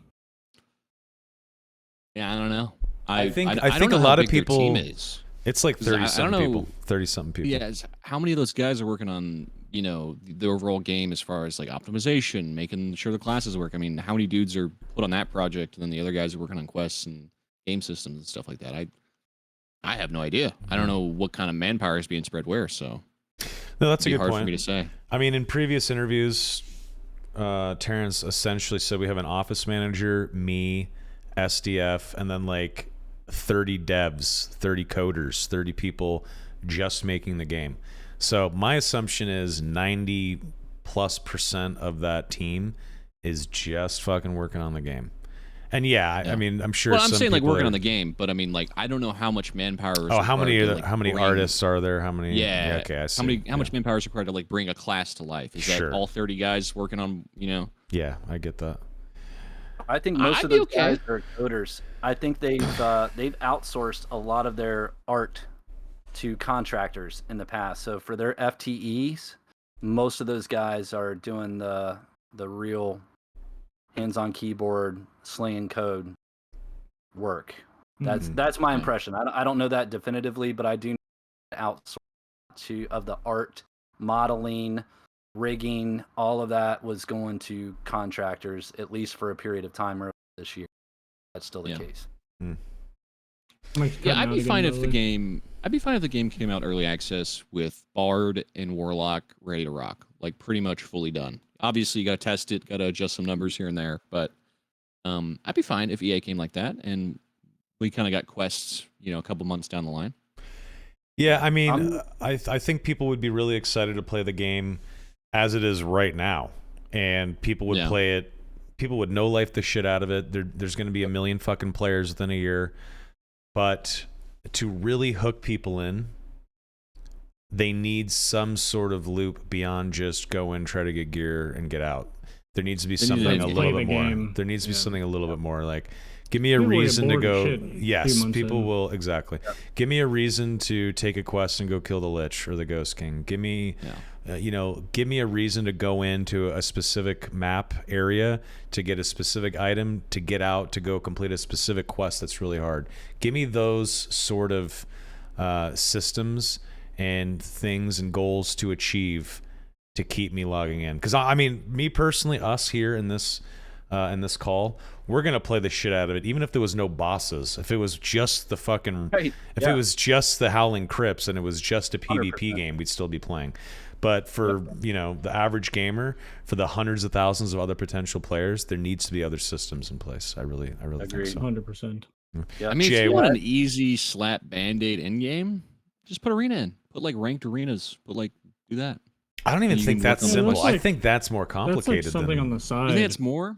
yeah, I don't know. I think don't a know lot how of big their people. team is. It's like 'Cause I don't 30-something people. know- 30-something people. Yeah, how many of those guys are working on, the overall game as far as like optimization, making sure the classes work? I mean, how many dudes are put on that project, and then the other guys are working on quests and game systems and stuff like that? I have no idea. I don't know what kind of manpower is being spread where, so No, that's a it'd be good hard point. for me to say. I mean, in previous interviews, Terrence essentially said we have an office manager, me, SDF, and then like 30 devs, 30 coders, 30 people just making the game. So my assumption is 90+% of that team is just fucking working on the game. And yeah. I mean, I'm sure. Well, I'm some saying like people working are- on the game, but I mean, like, I don't know how much manpower. Is how many required to, how many bring- artists are there? How many? Yeah. Okay, I see. How much manpower is required to like bring a class to life? Is Sure. that all 30 guys working on? Yeah, I get that. I think most I'd of be those okay. guys are coders. I think they've outsourced a lot of their art to contractors in the past. So for their FTEs, most of those guys are doing the real hands-on keyboard slinging code work. That's my impression. I don't know that definitively, but I do know outsource of the art, modeling, rigging, all of that was going to contractors at least for a period of time earlier this year. That's still the case. Yeah, I'd be fine if the game. I'd be fine if the game came out early access with Bard and Warlock ready to rock, like pretty much fully done. Obviously, you got to test it, got to adjust some numbers here and there, but I'd be fine if EA came like that, and we kind of got quests, a couple months down the line. Yeah, I mean, I think people would be really excited to play the game as it is right now, and people would play it. People would no life the shit out of it. There's going to be a million fucking players within a year, but to really hook people in, they need some sort of loop beyond just go in, try to get gear, and get out. There needs to be something a little bit more. There needs to be something a little bit more. Like, give me a reason to go. Yes, people will exactly. Give me a reason to take a quest and go kill the Lich or the Ghost King. Give me, give me a reason to go into a specific map area to get a specific item, to get out, to go complete a specific quest that's really hard. Give me those sort of systems and things and goals to achieve to keep me logging in. Because I mean, me personally, us here in this call, we're gonna play the shit out of it, even if there was no bosses. If it was just the fucking, it was just the Howling Crypts and it was just a PvP 100%. Game, we'd still be playing. But for the average gamer, for the hundreds of thousands of other potential players, there needs to be other systems in place. I really think so. 100%. Yeah. I mean, Jay, if you want an easy slap band-aid in game, just put arena in. Put like ranked arenas. Do that. I don't even think that's simple. I think that's more complicated. That's like something on the side. You think it's more?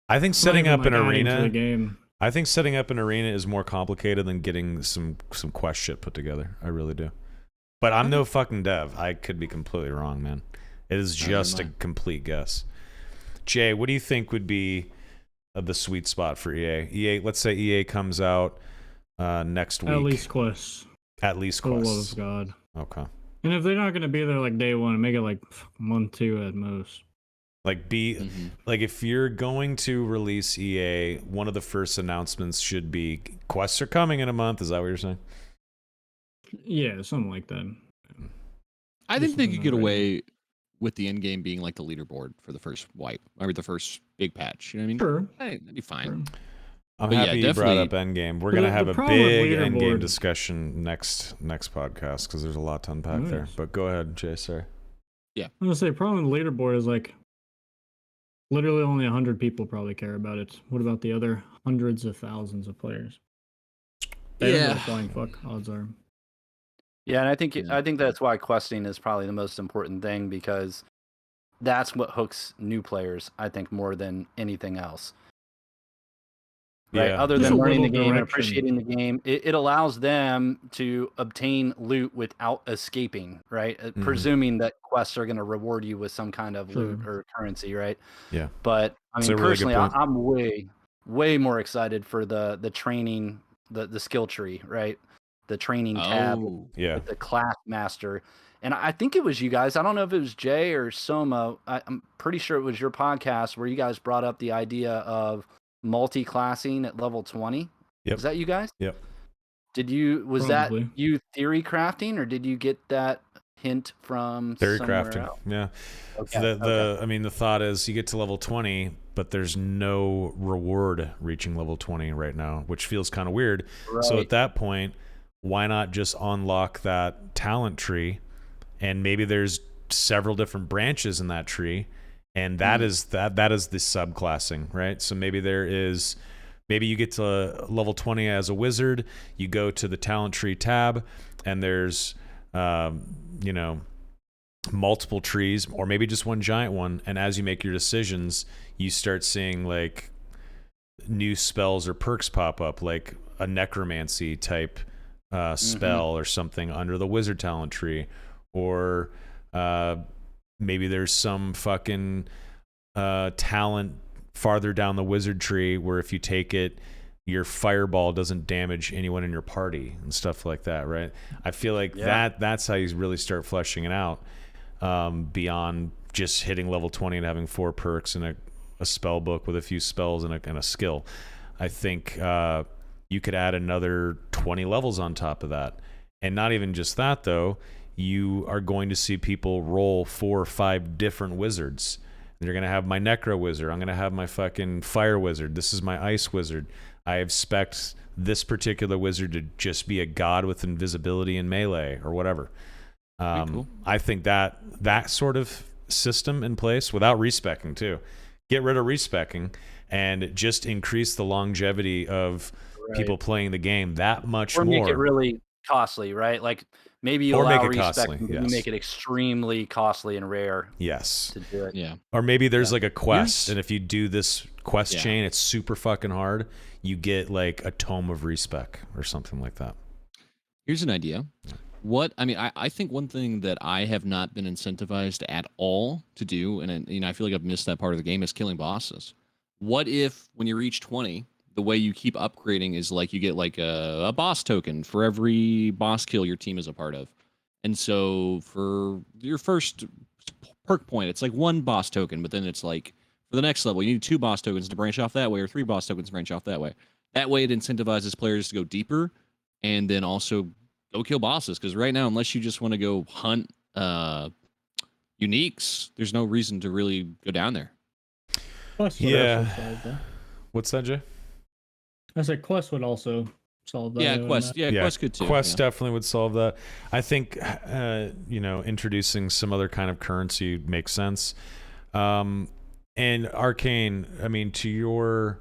I think setting up an arena. Game. I think setting up an arena is more complicated than getting some quest shit put together. I really do. But I'm no fucking dev. I could be completely wrong, man. It is just a complete guess. Jay, what do you think would be the sweet spot for EA? Let's say EA comes out next week. At least quests. At least For the love quests. of God. Okay. And if they're not going to be there like day one, make it like month 2 at most. Like like if you're going to release EA, one of the first announcements should be quests are coming in a month. Is that what you're saying? Yeah, something like that. I think they could get away with the end game being like the leaderboard for the first wipe, or the first big patch. You know what I mean? Sure. Hey, that'd be fine. Sure. I'm But happy yeah, you brought definitely- up Endgame. We're The- gonna the have a problem with big Endgame leaderboard- discussion next podcast because there's a lot to unpack there. Nice. But go ahead, Jay. Sorry. I'm going to say, problem with the leaderboard is like literally only 100 people probably care about it. What about the other hundreds of thousands of players? They don't know what flying fuck odds are. Yeah, and I think that's why questing is probably the most important thing, because that's what hooks new players, I think, more than anything else. right? Yeah. Other Just than a learning the little game and direction. appreciating the game, it allows them to obtain loot without escaping, right? Presuming that quests are going to reward you with some kind of loot Sure. or currency, right? Yeah. But I It's mean, a really good personally, point. I'm way more excited for the training, the skill tree, right? The training tab Oh, Yeah. with the class master. And I think it was you guys. I don't know if it was Jay or Soma. I'm pretty sure it was your podcast where you guys brought up the idea of multi-classing at level 20. Yep. Was that you guys? Yep. Was Probably. that you theory crafting, or did you get that hint from Theory somewhere crafting. else? Yeah. Okay. I mean, the thought is you get to level 20, but there's no reward reaching level 20 right now, which feels kind of weird. So Right. at that point, why not just unlock that talent tree? And maybe there's several different branches in that tree, and that is the subclassing, right? So maybe you get to level 20 as a wizard, you go to the talent tree tab, and there's multiple trees, or maybe just one giant one, and as you make your decisions, you start seeing like new spells or perks pop up, like a necromancy type spell or something under the wizard talent tree, or maybe there's some fucking talent farther down the wizard tree where if you take it, your fireball doesn't damage anyone in your party and stuff like that, right? I feel like that's how you really start fleshing it out, beyond just hitting level 20 and having 4 perks and a spell book with a few spells and a skill. I think you could add another 20 levels on top of that. And not even just that, though. You are going to see people roll 4 or 5 different wizards. They're going to have my Necro Wizard. I'm going to have my fucking Fire Wizard. This is my Ice Wizard. I expect this particular wizard to just be a god with invisibility and melee or whatever. Cool. I think that sort of system in place, without respecking too. Get rid of respecking and just increase the longevity of people playing the game that much or more. make it really costly, right? Like maybe you Or allow make it respect, costly, but you yes. make it extremely costly and rare Yes. to do it. yeah. Or maybe there's like a quest, Here's- and if you do this quest Yeah. chain, it's super fucking hard. You get like a tome of respec or something like that. Here's an idea. I think one thing that I have not been incentivized at all to do, and I feel like I've missed that part of the game, is killing bosses. What if when you reach 20, the way you keep upgrading is like you get like a boss token for every boss kill your team is a part of. And so for your first perk point, it's like 1 boss token, but then it's like for the next level, you need 2 boss tokens to branch off that way, or 3 boss tokens to branch off that way. That way it incentivizes players to go deeper and then also go kill bosses. Because right now, unless you just want to go hunt uniques, there's no reason to really go down there. Quest would Yeah. also solve that. What's that, Jay? I said Quest would also solve that. Yeah, I would Quest. imagine. Yeah, Quest could too. Quest yeah. definitely would solve that. I think introducing some other kind of currency makes sense. And Arcane, I mean, to your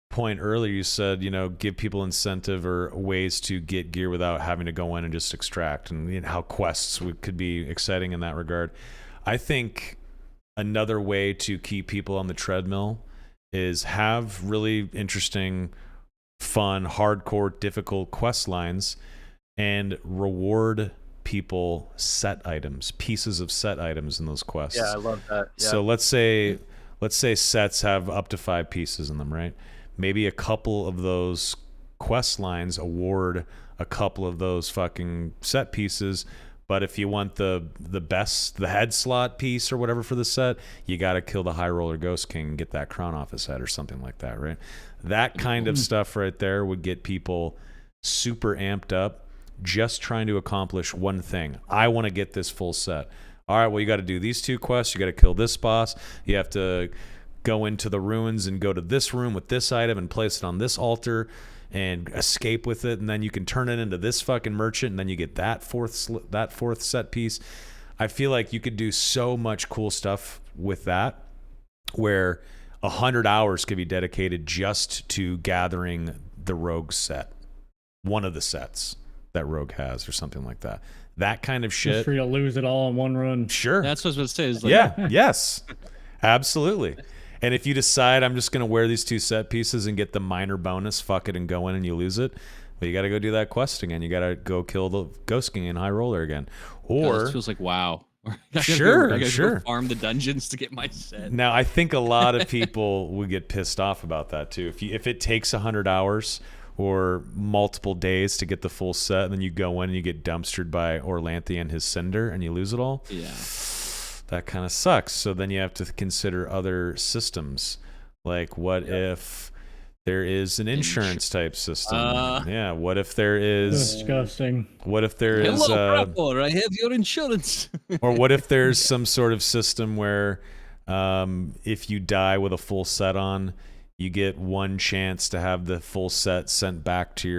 point earlier, you said, give people incentive or ways to get gear without having to go in and just extract, and how quests could be exciting in that regard. I think another way to keep people on the treadmill is have really interesting, fun, hardcore, difficult quest lines and reward people set items, pieces of set items in those quests. Yeah, I love that. Yeah. So let's say sets have up to 5 pieces in them, right? Maybe a couple of those quest lines award a couple of those fucking set pieces. But if you want the head slot piece or whatever for the set, you got to kill the High Roller Ghost King and get that crown off his head or something like that, right? That kind of stuff right there would get people super amped up just trying to accomplish one thing. I want to get this full set. All right, well, you got to do these 2 quests. You got to kill this boss. You have to go into the ruins and go to this room with this item and place it on this altar and escape with it, and then you can turn it into this fucking merchant, and then you get that fourth set piece. I feel like you could do so much cool stuff with that, where 100 hours could be dedicated just to gathering the Rogue set, one of the sets that Rogue has, or something like that. That kind of Just shit. for you to lose it all in one run. Sure. That's what I was going to say. Is like, Yeah. Yes. Absolutely. And if you decide I'm just going to wear these 2 set pieces and get the minor bonus, fuck it and go in and you lose it, but you got to go do that quest again. You got to go kill the Ghost King and High Roller again. Or this feels like WoW. I gotta Sure. go farm the dungeons to get my set. now I think a lot of people would get pissed off about that too. If it takes 100 hours or multiple days to get the full set, and then you go in and you get dumpstered by Orlanthe and his Cinder and you lose it all. Yeah. That kind of sucks. So then you have to consider other systems. Like what if there is an insurance type system? Yeah. What if there is Disgusting. What if there is Hello, Prapor, I have your insurance. or what if there's some sort of system where if you die with a full set on, you get one chance to have the full set sent back to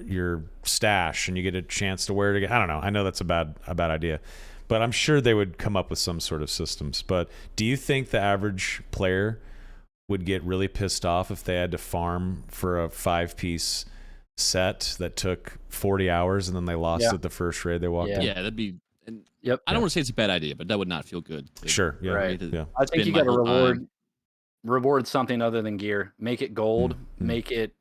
your stash, and you get a chance to wear it again. I don't know. I know that's a bad idea, but I'm sure they would come up with some sort of systems. But do you think the average player would get really pissed off if they had to farm for a 5-piece set that took 40 hours and then they lost it the first raid they walked in? Yeah, that'd be. Yep. I don't want to say it's a bad idea, but that would not feel good. Sure. Yeah. Right. Yeah. I think spend you my got to whole time. reward something other than gear. Make it gold. Make it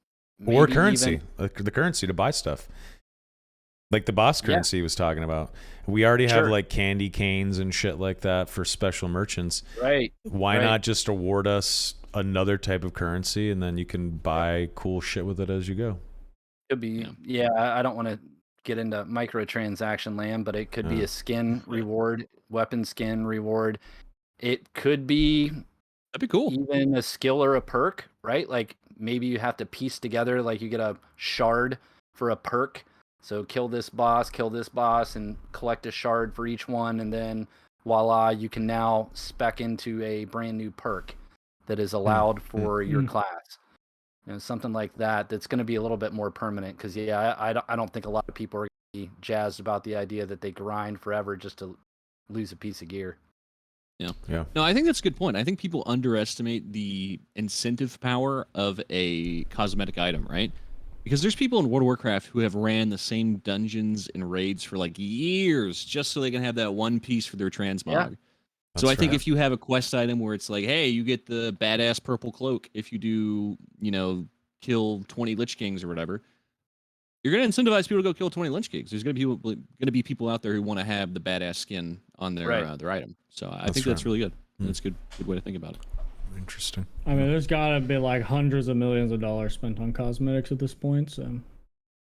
Or maybe currency, even- like the currency to buy stuff. Like the boss currency he was talking about. We already have Sure. like candy canes and shit like that for special merchants. Right. Why Right. not just award us another type of currency and then you can buy cool shit with it as you go? Could be. Yeah. I don't want to get into microtransaction land, but it could be a skin reward, weapon skin reward. It could be That'd be cool. even a skill or a perk, right? Like maybe you have to piece together, like you get a shard for a perk. So kill this boss, and collect a shard for each one, and then voila, you can now spec into a brand new perk that is allowed for your class. Something like that. That's going to be a little bit more permanent. Because I don't think a lot of people are going to be jazzed about the idea that they grind forever just to lose a piece of gear. Yeah. No, I think that's a good point. I think people underestimate the incentive power of a cosmetic item, right? Because there's people in World of Warcraft who have ran the same dungeons and raids for like years just so they can have that one piece for their transmog. Yeah. So I think right. if you have a quest item where it's like, hey, you get the badass purple cloak if you do, kill 20 Lich Kings or whatever, you're going to incentivize people to go kill 20 Lich Kings. There's going to be people out there who want to have the badass skin on their item. So I think that's really good. That's a good way to think about it. Interesting. I mean, there's gotta be like hundreds of millions of dollars spent on cosmetics at this point. So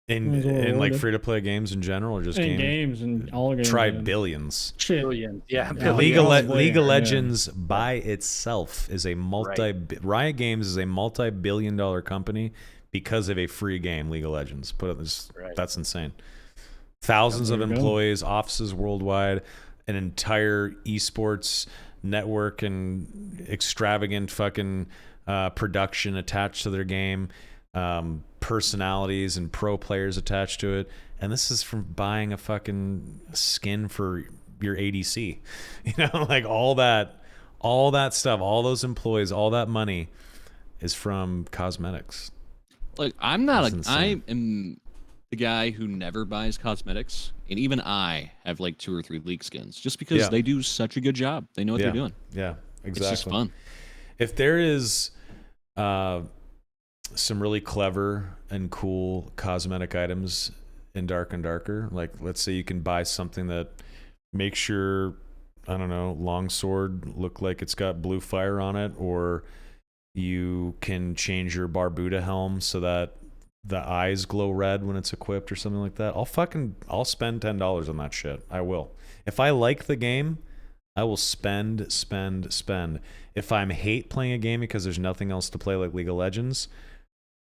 In like free to play games in general, or just in games and all games. try man. billions. Shit. Billion. Yeah. Yeah. League of Yeah. Legends by itself is a Riot Games is a multi-billion-dollar company because of a free game, League of Legends. That's insane. Thousands of There you go. employees, offices worldwide, an entire esports network and extravagant fucking production attached to their game, personalities and pro players attached to it, and this is from buying a fucking skin for your ADC. Like all that stuff, all those employees, all that money is from cosmetics. Like I am the guy who never buys cosmetics, and even I have like 2 or 3 leak skins just because they do such a good job. They know what they're doing. Yeah, exactly. It's just fun. If there is some really clever and cool cosmetic items in Dark and Darker, like let's say you can buy something that makes your, I don't know, longsword look like it's got blue fire on it, or you can change your Barbuda helm so that the eyes glow red when it's equipped or something like that. I'll spend $10 on that shit. I will. If I like the game, I will spend. If I'm hate playing a game because there's nothing else to play like League of Legends,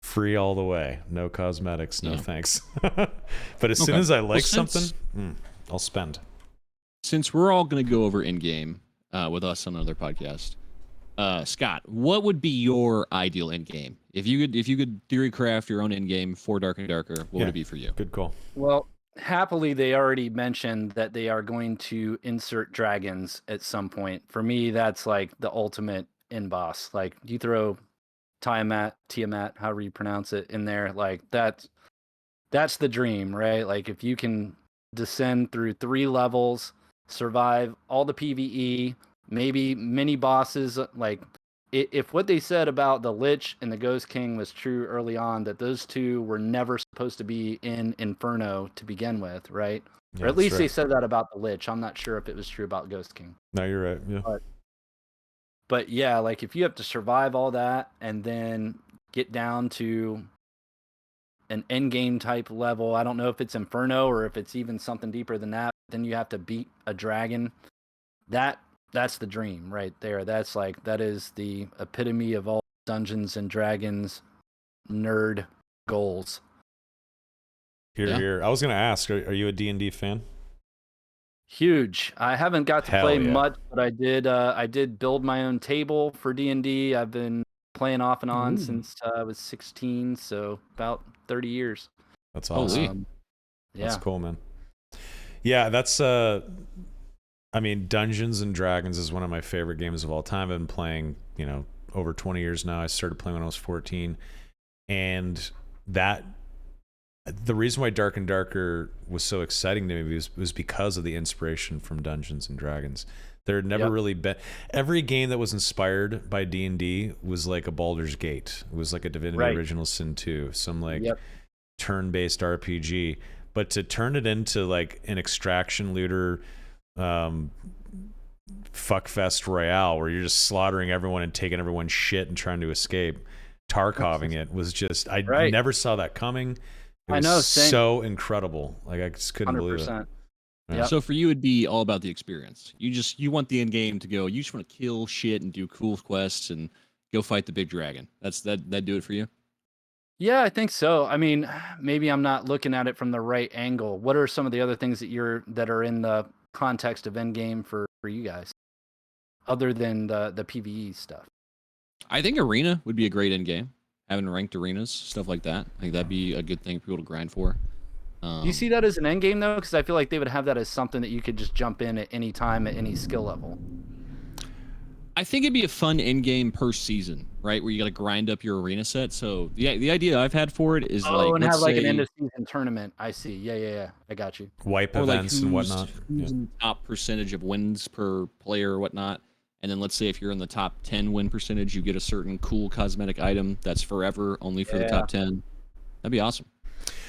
free all the way. No cosmetics, no thanks. But as soon as I like something, I'll spend. Since we're all going to go over in-game with us on another podcast, Scott, what would be your ideal end game? If you could theory craft your own end game for Dark and Darker, what would it be for you? Good call. Well, happily, they already mentioned that they are going to insert dragons at some point. For me, that's like the ultimate end boss. Like you throw Tiamat, however you pronounce it, in there, like that's the dream, right? Like if you can descend through 3 levels, survive all the PvE, maybe mini bosses, like if what they said about the Lich and the Ghost King was true early on, that those two were never supposed to be in Inferno to begin with, right? Yeah, or at that's least they right. said that about the Lich. I'm not sure if it was true about Ghost King. No, you're right. Yeah. But yeah, like if you have to survive all that and then get down to an end game type level, I don't know if it's Inferno or if it's even something deeper than that. Then you have to beat a dragon. That's the dream right there. That is the epitome of all Dungeons and Dragons nerd goals. Here, Yeah. here. I was gonna ask, are you a D&D fan? Huge. I haven't got to Hell play yeah. much, but I did build my own table for D&D. I've been playing off and on Ooh. since I was 16, so about 30 years. That's Holy. awesome. Yeah. That's cool, man. Yeah, that's I mean, Dungeons and Dragons is one of my favorite games of all time. I've been playing, over 20 years now. I started playing when I was 14. And the reason why Dark and Darker was so exciting to me was because of the inspiration from Dungeons and Dragons. There had never really been... Every game that was inspired by D&D was like a Baldur's Gate. It was like a Divinity Original Sin 2. Some turn-based RPG. But to turn it into like an extraction looter... fuckfest royale where you're just slaughtering everyone and taking everyone's shit and trying to escape, Tarkoving it was just I never saw that coming. It was so incredible. Like I just couldn't believe it. Yeah. So for you, it'd be all about the experience. You want the end game to go. You just want to kill shit and do cool quests and go fight the big dragon. That do it for you. Yeah, I think so. I mean, maybe I'm not looking at it from the right angle. What are some of the other things that are in the context of endgame for you guys, other than the PvE stuff? I think arena would be a great end game. Having ranked arenas, stuff like that. I think that'd be a good thing for people to grind for. Do you see that as an end game though? Because I feel like they would have that as something that you could just jump in at any time at any skill level. I think it'd be a fun end game per season, right? Where you got to grind up your arena set. So the idea I've had for it is and have like an end of season tournament. I see. Yeah. I got you. Wipe events and whatnot. Who's in top percentage of wins per player or whatnot. And then let's say if you're in the top 10 win percentage, you get a certain cool cosmetic item that's forever, only for the top 10. That'd be awesome.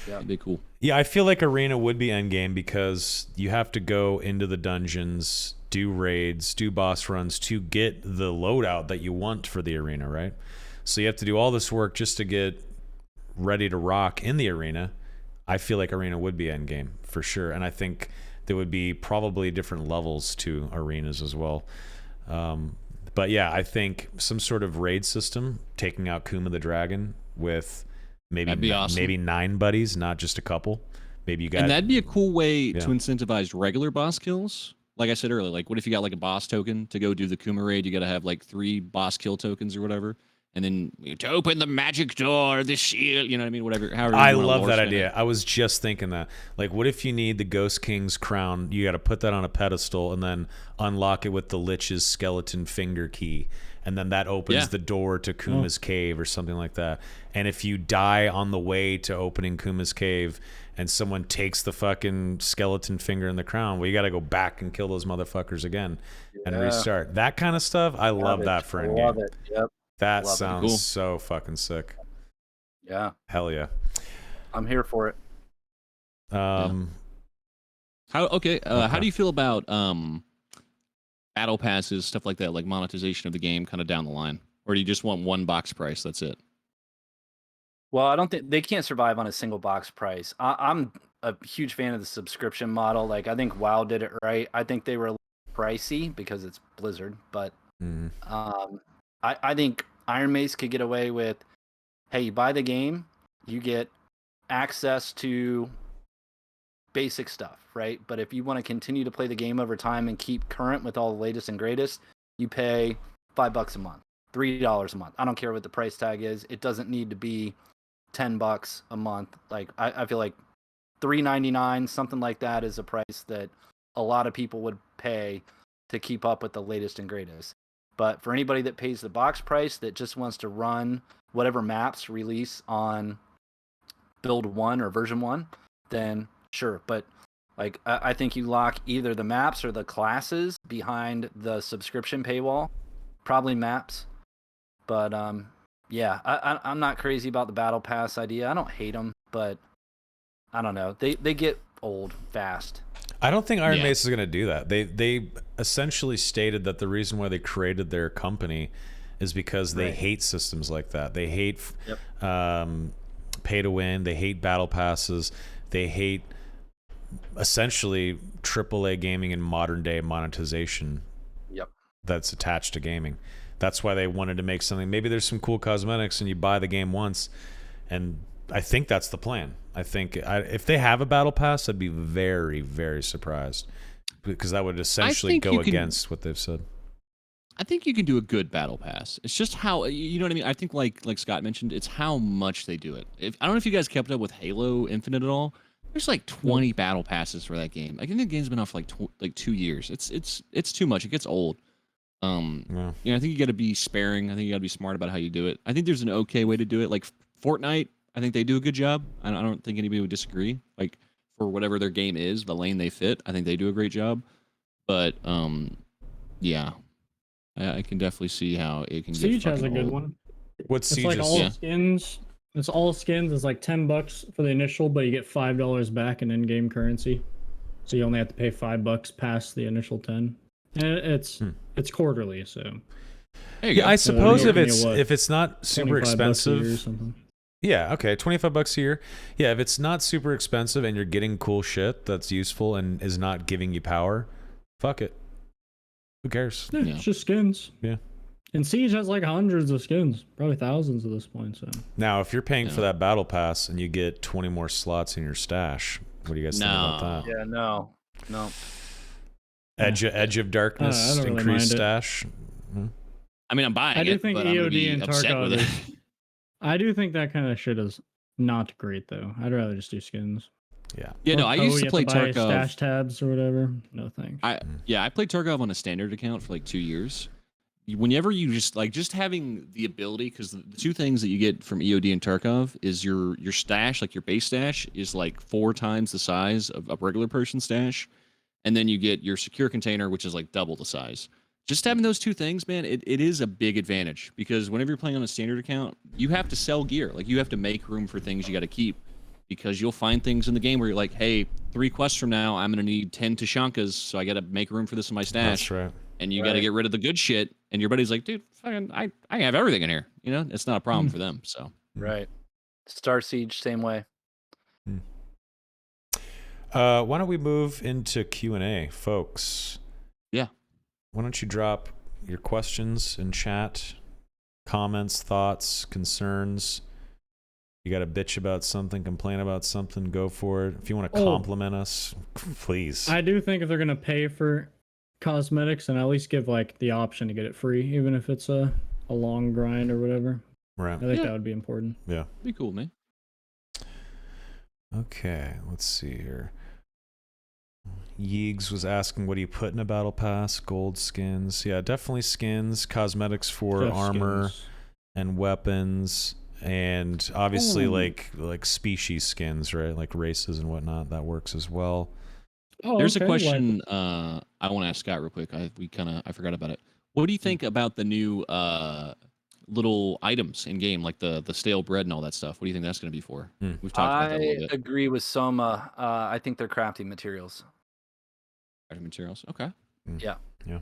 Yeah, that'd be cool. Yeah, I feel like arena would be endgame because you have to go into the dungeons, do raids, do boss runs to get the loadout that you want for the arena, right? So you have to do all this work just to get ready to rock in the arena. I feel like arena would be endgame for sure. And I think there would be probably different levels to arenas as well. But yeah, I think some sort of raid system, taking out Kuma the Dragon with maybe awesome. Maybe 9 buddies, not just a couple. Maybe you got... And that'd be a cool way to incentivize regular boss kills. Like I said earlier, like what if you got like a boss token to go do the Kuma raid? You got to have like 3 boss kill tokens or whatever. And then to open the magic door, the shield, you know what I mean? Whatever. However I love that idea. I was just thinking that. Like, what if you need the Ghost King's crown? You got to put that on a pedestal and then unlock it with the Lich's skeleton finger key. And then that opens the door to Kuma's cave or something like that. And if you die on the way to opening Kuma's cave and someone takes the fucking skeleton finger and the crown, well, you got to go back and kill those motherfuckers again and restart. That kind of stuff, I love that for in game. Love it. Yep. That sounds so fucking sick. Yeah. Hell yeah. I'm here for it. How do you feel about battle passes, stuff like that, like monetization of the game kind of down the line? Or do you just want one box price, that's it? Well, I don't think they can't survive on a single box price. I'm a huge fan of the subscription model. Like I think WoW did it right. I think they were pricey because it's Blizzard, but I think Iron Mace could get away with, hey, you buy the game, you get access to basic stuff, right? But if you want to continue to play the game over time and keep current with all the latest and greatest, you pay $5 a month, $3 a month. I don't care what the price tag is. It doesn't need to be $10 a month. Like I feel like $3.99, something like that, is a price that a lot of people would pay to keep up with the latest and greatest. But for anybody that pays the box price that just wants to run whatever maps release on build 1 or version 1, then sure. But like I think you lock either the maps or the classes behind the subscription paywall. Probably maps. But yeah, I'm not crazy about the battle pass idea. I don't hate them, but I don't know. They get old fast. I don't think Iron Mace is going to do that. They essentially stated that the reason why they created their company is because they hate systems like that. They hate pay to win. They hate battle passes. They hate essentially AAA gaming and modern day monetization. Yep. That's attached to gaming. That's why they wanted to make something. Maybe there's some cool cosmetics and you buy the game once, and I think that's the plan. I think if they have a battle pass, I'd be very, very surprised, because that would essentially go against what they've said. I think you can do a good battle pass. It's just how, you know what I mean? I think like Scott mentioned, it's how much they do it. I don't know if you guys kept up with Halo Infinite at all. There's like 20 battle passes for that game. I think the game's been off for like 2 years. It's too much. It gets old. You know, I think you got to be sparing. I think you got to be smart about how you do it. I think there's an okay way to do it. Like Fortnite, I think they do a good job. I don't think anybody would disagree. Like for whatever their game is, the lane they fit, I think they do a great job. But yeah, I can definitely see how it can. Siege get has a good old. one. What's It's Siege? like all skins. It's all skins. It's like $10 for the initial, but you get $5 back in in-game currency. So you only have to pay $5 past the initial 10. And it's quarterly, so. There you go. I suppose So if it's not super $25 a year or expensive. something. Yeah, okay, $25 a year. Yeah, if it's not super expensive and you're getting cool shit that's useful and is not giving you power, fuck it. Who cares? Yeah, it's just skins. Yeah. And Siege has like hundreds of skins, probably thousands at this point. So Now, if you're paying for that battle pass and you get 20 more slots in your stash, what do you guys think about that? Yeah, no. Edge of Darkness, I don't really increased mind it. stash. I mean, I'm buying I do it, think but I'm gonna EOD be and upset with Tarkov it. I do think that kind of shit is not great though. I'd rather just do skins. Yeah. Yeah, no, I used to play buy Tarkov. stash tabs or whatever. No thanks. I played Tarkov on a standard account for like 2 years. Whenever you just having the ability, because the two things that you get from EOD and Tarkov is your stash, like your base stash, is like 4 times the size of a regular person's stash, and then you get your secure container, which is like double the size. Just having those two things, man, it is a big advantage, because whenever you're playing on a standard account, you have to sell gear. Like, you have to make room for things you got to keep, because you'll find things in the game where you're like, hey, 3 quests from now, I'm going to need 10 Tashankas, so I got to make room for this in my stash. That's right. And you got to get rid of the good shit, and your buddy's like, dude, fucking, I have everything in here. You know, it's not a problem for them. So Right. Star Siege, same way. Why don't we move into Q&A, folks? Yeah. Why don't you drop your questions in chat, comments, thoughts, concerns. You got to bitch about something, complain about something, go for it. If you want to compliment us, please. I do think if they're gonna pay for cosmetics, and at least give like the option to get it free, even if it's a long grind or whatever. Right. I think that would be important. Yeah. be cool, man. Okay, let's see here. Yeegs was asking, what do you put in a battle pass? Gold skins. Yeah, definitely skins. Cosmetics for Just armor skins. and weapons, and obviously like species skins, right? Like races and whatnot. That works as well. Oh, There's a okay, question I want to ask Scott real quick. I forgot about it. What do you think about the new little items in game, like the stale bread and all that stuff? What do you think that's going to be for? We've talked about that a little bit. Agree with Soma. I think they're crafting materials. Crafting materials. Okay. Yeah. Yeah.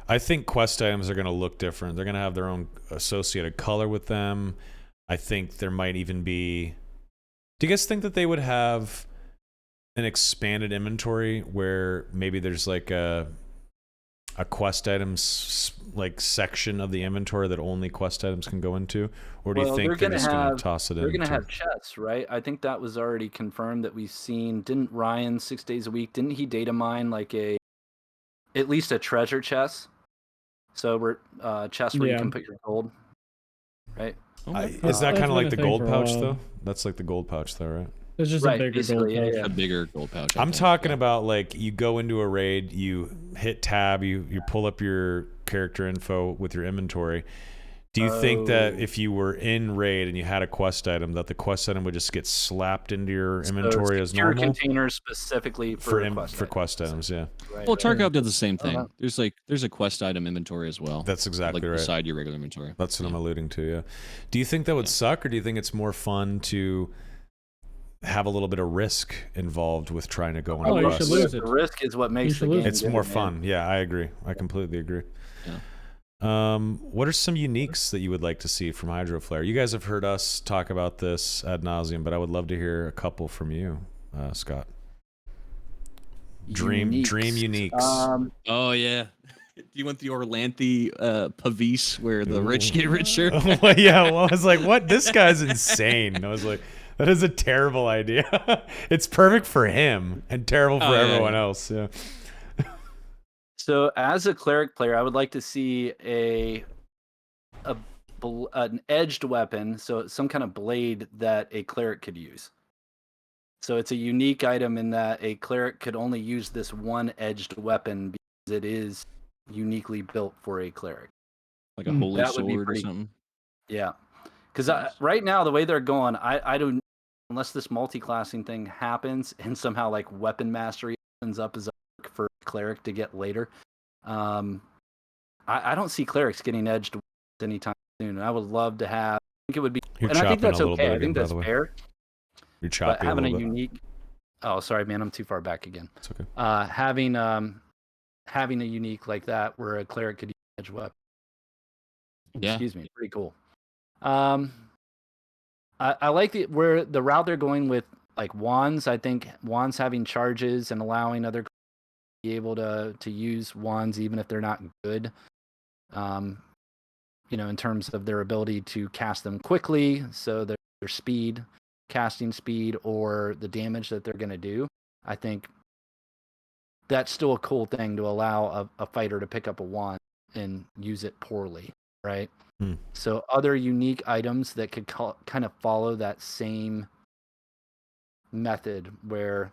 I think quest items are going to look different. They're going to have their own associated color with them. I think there might even be... Do you guys think that they would have an expanded inventory where maybe there's like a quest items like section of the inventory that only quest items can go into? Or do you think they're just going to toss it in? They're going to have chests, right? I think that was already confirmed that we've seen. Didn't Ryan 6 days a week, didn't he data mine like at least a treasure chest? So we're chest where you can put your gold, right? Is that kind of like the gold pouch while. though? That's like the gold pouch though, right? It's just Right, a bigger basically, gold pouch. yeah. A bigger gold pouch. I I'm think, talking yeah. about like you go into a raid, you hit tab, you pull up your character info with your inventory. Do you think that if you were in raid and you had a quest item, that the quest item would just get slapped into your inventory as secure normal? containers specifically for quest items, yeah. Right, Well, right. Tarkov does the same thing. Uh-huh. There's a quest item inventory as well. That's exactly like right. beside your regular inventory. That's what I'm alluding to, yeah. Do you think that would suck, or do you think it's more fun to have a little bit of risk involved with trying to go on Oh, a you quest? should lose it. The risk is what makes the should lose game It's good, more man. fun. Yeah, I agree. I completely agree. Yeah. What are some uniques that you would like to see from Hydroflare? You guys have heard us talk about this ad nauseum, but I would love to hear a couple from you, Scott. Dream uniques. Oh yeah. Do you want the Orlanthe Pavis where the rich get richer? Yeah, well, I was like, what? This guy's insane. I was like, that is a terrible idea. It's perfect for him and terrible for everyone else. Yeah. So as a cleric player, I would like to see an edged weapon, so some kind of blade that a cleric could use. So it's a unique item in that a cleric could only use this one edged weapon because it is uniquely built for a cleric. Like a holy That would be sword or pretty- something. Yeah, because right now the way they're going, I don't, unless this multi-classing thing happens and somehow like weapon mastery opens up as a perk for a cleric to get later. I don't see clerics getting edged anytime soon. I would love to have. I think it would be, You're and I think chopping a that's little okay. bit I again, think by that's the way. fair. You're But chopping a having a little bit. unique. Oh, sorry, man. I'm too far back again. It's okay. Having a unique like that where a cleric could use edge weapon. Yeah. Excuse me. Pretty cool. I like where the route they're going with like wands. I think wands having charges and allowing other to be able to use wands even if they're not good. In terms of their ability to cast them quickly, so their speed, casting speed, or the damage that they're going to do. I think that's still a cool thing to allow a fighter to pick up a wand and use it poorly, right? So other unique items that could kind of follow that same method where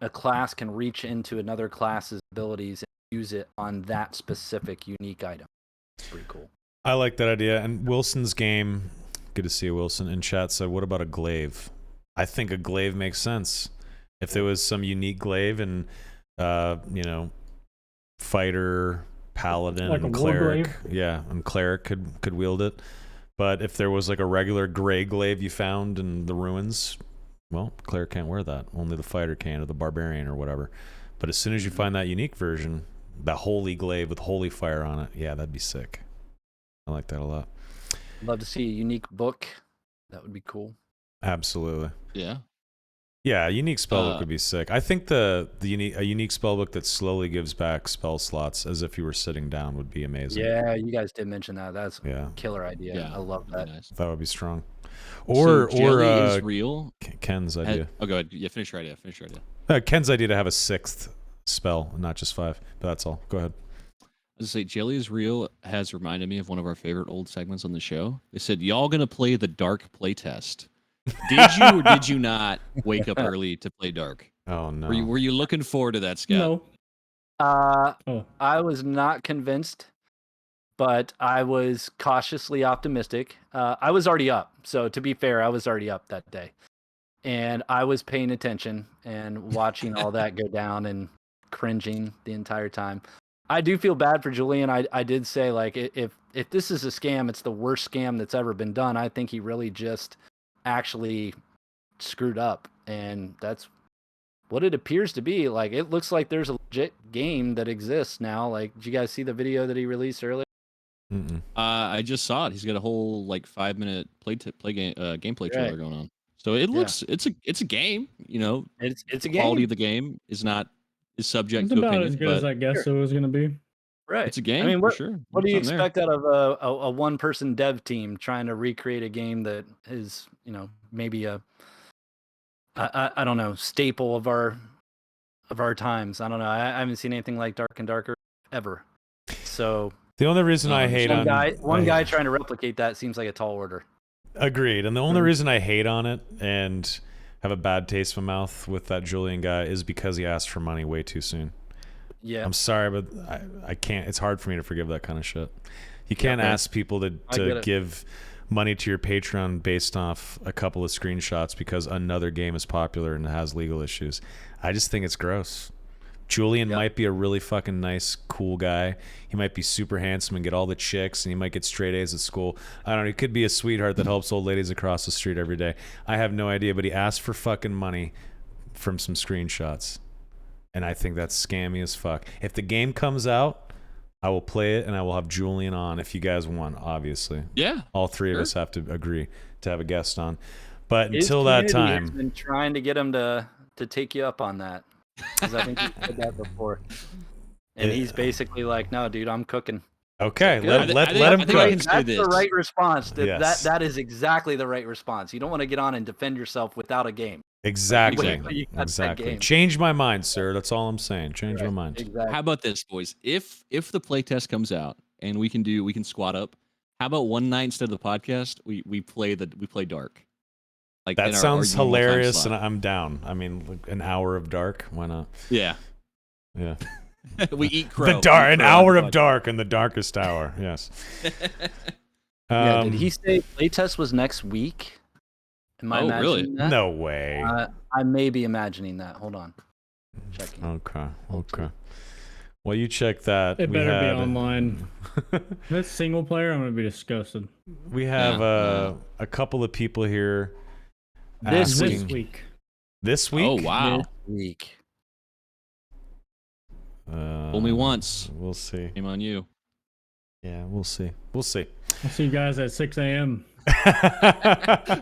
a class can reach into another class's abilities and use it on that specific unique item. It's pretty cool. I like that idea. And Wilson's game, good to see you, Wilson, in chat said, what about a glaive? I think a glaive makes sense. If there was some unique glaive and, fighter, paladin, Like a and war cleric. glaive? Yeah, and cleric could wield it. But if there was like a regular gray glaive you found in the ruins, well, cleric can't wear that. Only the fighter can, or the barbarian, or whatever. But as soon as you find that unique version, that holy glaive with holy fire on it, yeah, that'd be sick. I like that a lot. Love to see a unique book. That would be cool. Absolutely. Yeah. Yeah, a unique spellbook would be sick. I think a unique spellbook that slowly gives back spell slots as if you were sitting down would be amazing. Yeah, you guys did mention that. That's Yeah. a killer idea. Yeah. I love That'd that. be nice. That would be strong. So jelly is real. Ken's idea. Oh, go ahead. Yeah, finish your idea. Ken's idea to have a 6th spell, not just 5. But that's all. Go ahead. I was gonna say, Jelly is Real has reminded me of one of our favorite old segments on the show. They said, y'all gonna play the Dark playtest. Did you or did you not wake up early to play Dark? Oh, no. Were you looking forward to that, Scott? No. I was not convinced, but I was cautiously optimistic. I was already up. So to be fair, I was already up that day. And I was paying attention and watching all that go down and cringing the entire time. I do feel bad for Julian. I did say, like, if this is a scam, it's the worst scam that's ever been done. I think he really just actually screwed up. And that's what it appears to be. Like, it looks like there's a legit game that exists now. Like, did you guys see the video that he released earlier? Mm-mm. I just saw it. He's got a whole like 5-minute gameplay trailer Right. going on. So it looks it's a game. You know, It's a the game. quality of the game is subject It's to about opinion, as good but as I guess it was going to be. Right. it's a game. I mean, for what, sure. what do you There's something there. expect out of a one-person dev team trying to recreate a game that is, maybe a I don't know, staple of our times. I don't know. I haven't seen anything like Dark and Darker ever. So The only reason I hate one guy trying to replicate that seems like a tall order. Agreed. And the only reason I hate on it and have a bad taste in my mouth with that Julian guy is because he asked for money way too soon. Yeah. I'm sorry, but I can't. It's hard for me to forgive that kind of shit. You can't Okay. ask people I get to it. give money to your Patreon based off a couple of screenshots because another game is popular and has legal issues. I just think it's gross. Julian Yep. might be a really fucking nice, cool guy. He might be super handsome and get all the chicks, and he might get straight A's at school. I don't know. He could be a sweetheart that helps old ladies across the street every day. I have no idea, but he asked for fucking money from some screenshots. And I think that's scammy as fuck. If the game comes out, I will play it, and I will have Julian on if you guys want, obviously. Yeah. All three of Sure. us have to agree to have a guest on. But His until that community has time, been trying to get him to take you up on that. Because I think he said that before. And he's basically like, no, dude, I'm cooking. okay, Good. let I him think I can cook. say That's this. the right response. Yes. That is exactly the right response. You don't want to get on and defend yourself without a game. Exactly. Wait till you got that Exactly. game. Change my mind, sir. That's all I'm saying. Change my mind. Exactly. How about this, boys? If the playtest comes out and we can squat up, how about one night instead of the podcast, we play dark? Like That in our sounds normal time hilarious, slot. and I'm down. I mean, like an hour of dark. Why not? Yeah. Yeah. We eat crow. The dark, We eat an crow on hour the of podcast. dark in the darkest hour. Yes. Yeah, did he say playtest was next week? Am I Oh, really? imagining that? No way. I may be imagining that. Hold on. Checking. Okay. Okay. Well, you check that. It We better be had- online. If it's single player, I'm gonna be disgusted. We have Yeah. a couple of people here. This This asking- week. This week? Oh wow. This week. Fool me once. We'll see. Shame on you. Yeah, we'll see. We'll see. I'll see you guys at 6 a.m.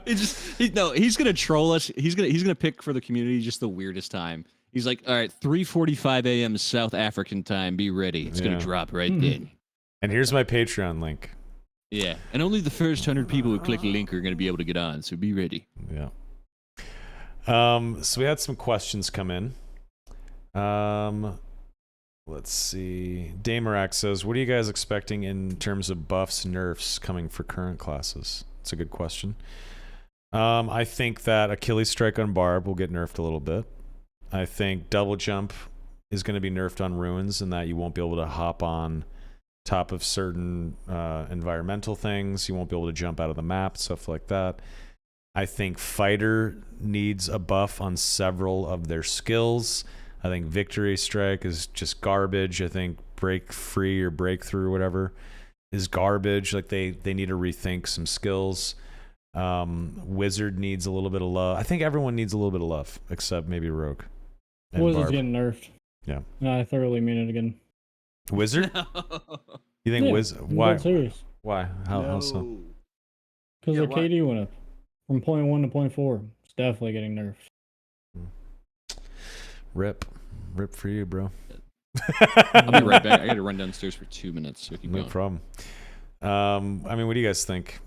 He's gonna troll us. He's gonna pick for the community just the weirdest time. He's like, all right, 3:45 a.m. South African time. Be ready. It's Yeah. gonna drop right Mhm. then. And here's my Patreon link. Yeah, and only the first 100 people who click a link are gonna be able to get on. So be ready. Yeah. So we had some questions come in. Let's see. Damerak says, what are you guys expecting in terms of buffs, nerfs coming for current classes? It's a good question. I think that Achilles Strike on Barb will get nerfed a little bit. I think Double Jump is going to be nerfed on Ruins, and that you won't be able to hop on top of certain environmental things. You won't be able to jump out of the map, stuff like that. I think Fighter needs a buff on several of their skills. I think Victory Strike is just garbage. I think Break Free or Breakthrough or whatever is garbage. Like they need to rethink some skills. Wizard needs a little bit of love. I think everyone needs a little bit of love, except maybe Rogue. and Wizard's Barb. getting nerfed. Yeah. No, I thoroughly mean it again. Wizard? You think Yeah, Wizard? I'm Why? dead serious. Why? How so? Because Yeah, their why? KD went up from 0.1 to 0.4. It's definitely getting nerfed. Rip for you, bro. I'll be right back. I got to run downstairs for 2 minutes. So keep No going. problem. I mean, what do you guys think?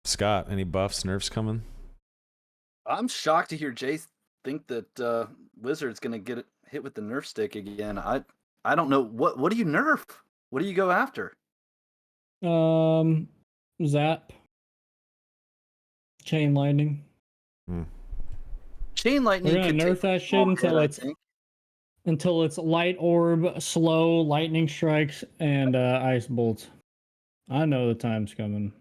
Scott, any buffs, nerfs coming? I'm shocked to hear Jay think that Wizard's gonna get hit with the nerf stick again. I don't know what do you nerf? What do you go after? Zap. Chain lightning. Chain lightning. We're gonna could nerf take that a shit small until hit, I it's think. until it's light orb, slow, lightning strikes, and ice bolts. I know the time's coming.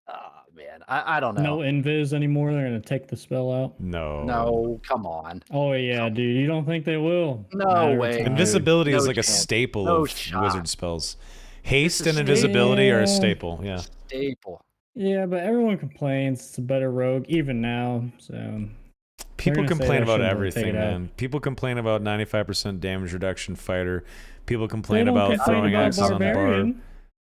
Oh man, I don't know. No invis anymore. They're gonna take the spell out. No, come on. Oh yeah, dude. You don't think they will? No Matter of way. time. Invisibility is No like a chance. staple No of shot. wizard spells. Haste It's and a invisibility are a staple. staple. Yeah. Staple. Yeah, but everyone complains it's a better rogue even now. So People gonna say complain that about shouldn't really take everything, it out. man. People complain about 95% damage reduction fighter. People they complain don't about complain throwing about axes on the barbarian. bar.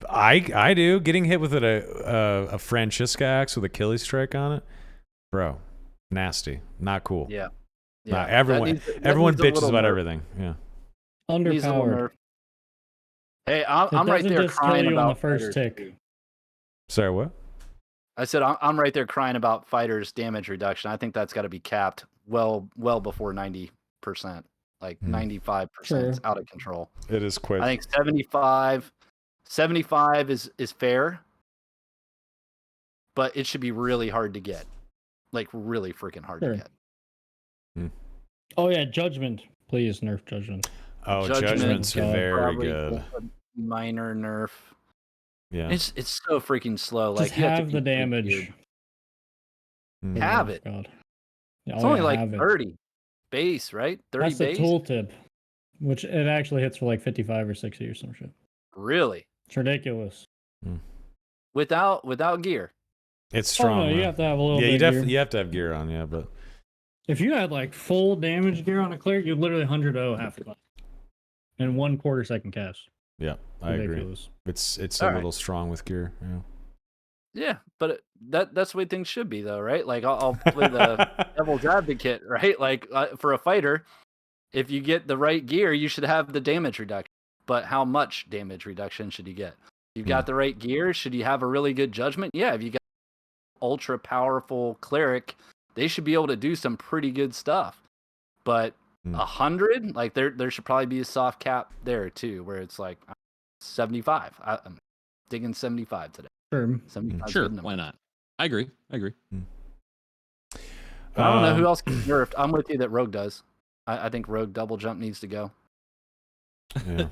I do. Getting hit with a Francisca axe with Achilles strike on it, bro, nasty. Not cool. Yeah. Nah, that everyone needs a bitches little about nerf. everything. Yeah. Needs a little Underpowered. nerf. Hey, I'm It right doesn't there just crying kill you about on the first fighters, tick. too. Sorry, what? I said I'm right there crying about fighters' damage reduction. I think that's got to be capped well before 90%, like 95% Sure. out of control. It is quick. I think 75 is fair, but it should be really hard to get, like really freaking hard Sure. to get. Oh yeah, judgment. Please nerf judgment. Oh, Judgment Judgment's is very Probably good. minor nerf. Yeah. It's so freaking slow. Just Like you have to have the be pretty damage. geared. Mm. Have Oh, it. God. Yeah, It's oh, only yeah, like have it. 30 base, right? 30 That's the base. tooltip, which it actually hits for like 55 or 60 or some shit. Really? It's ridiculous. Without gear. It's strong. Oh no, you though. have to have a little Yeah, bit you of definitely gear. you have to have gear on. Yeah, but If you had like full damage gear on a cleric, you'd literally 100-0 half the time. In 1/4 second cast. yeah, I agree. Ridiculous. It's All a right. little strong with gear. Yeah. Yeah, but that's the way things should be, though, right? Like I'll play the devil's advocate, right? Like for a fighter, if you get the right gear, you should have the damage reduction. But how much damage reduction should you get? You've got the right gear. Should you have a really good judgment? Yeah, if you got ultra powerful cleric, they should be able to do some pretty good stuff. But 100, like there should probably be a soft cap there too, where it's like 75. I'm digging 75 today. Sure. 75 's Sure, good enough. why not? I agree. I don't know who else gets nerfed. I'm with you that Rogue does. I think Rogue double jump needs to go. Yeah.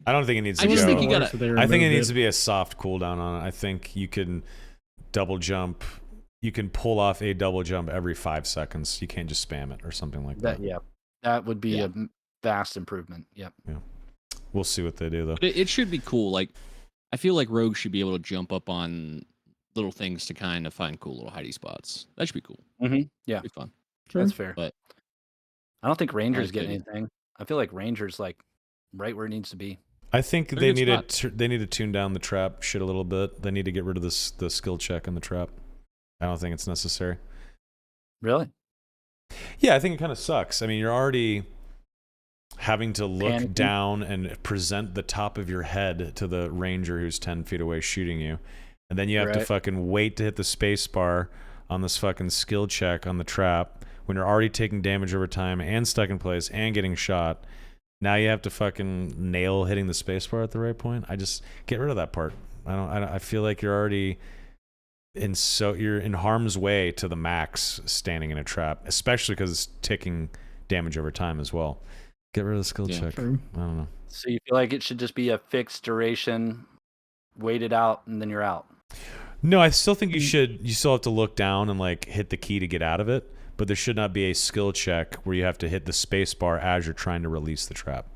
I don't think it needs to I just go. think you gotta- I think it needs to be a soft cooldown on it. I think you can double jump. You can pull off a double jump every 5 seconds. You can't just spam it or something like that. That would be a vast improvement. Yep. We'll see what they do though. But it should be cool. Like, I feel like Rogue should be able to jump up on little things to kind of find cool little hidey spots. That should be cool. Mm-hmm. Yeah, Be fun. that's fair. But I don't think Rangers Alright, get good. anything. I feel like Rangers like right where it needs to be. I think They're they good need they need to tune down the trap shit a little bit. They need to get rid of the skill check in the trap. I don't think it's necessary. Really? Yeah, I think it kind of sucks. I mean, you're already having to look Panicking. down and present the top of your head to the ranger who's 10 feet away shooting you. And then you have to Right. fucking wait to hit the space bar on this fucking skill check on the trap when you're already taking damage over time and stuck in place and getting shot. Now you have to fucking nail hitting the space bar at the right point. I just get rid of that part. I feel like you're already you're in harm's way to the max standing in a trap, especially because it's ticking damage over time as well. Get rid of the skill check. True. I don't know. So you feel like it should just be a fixed duration, wait it out, and then you're out. No, I still think you still have to look down and like hit the key to get out of it, but there should not be a skill check where you have to hit the space bar as you're trying to release the trap.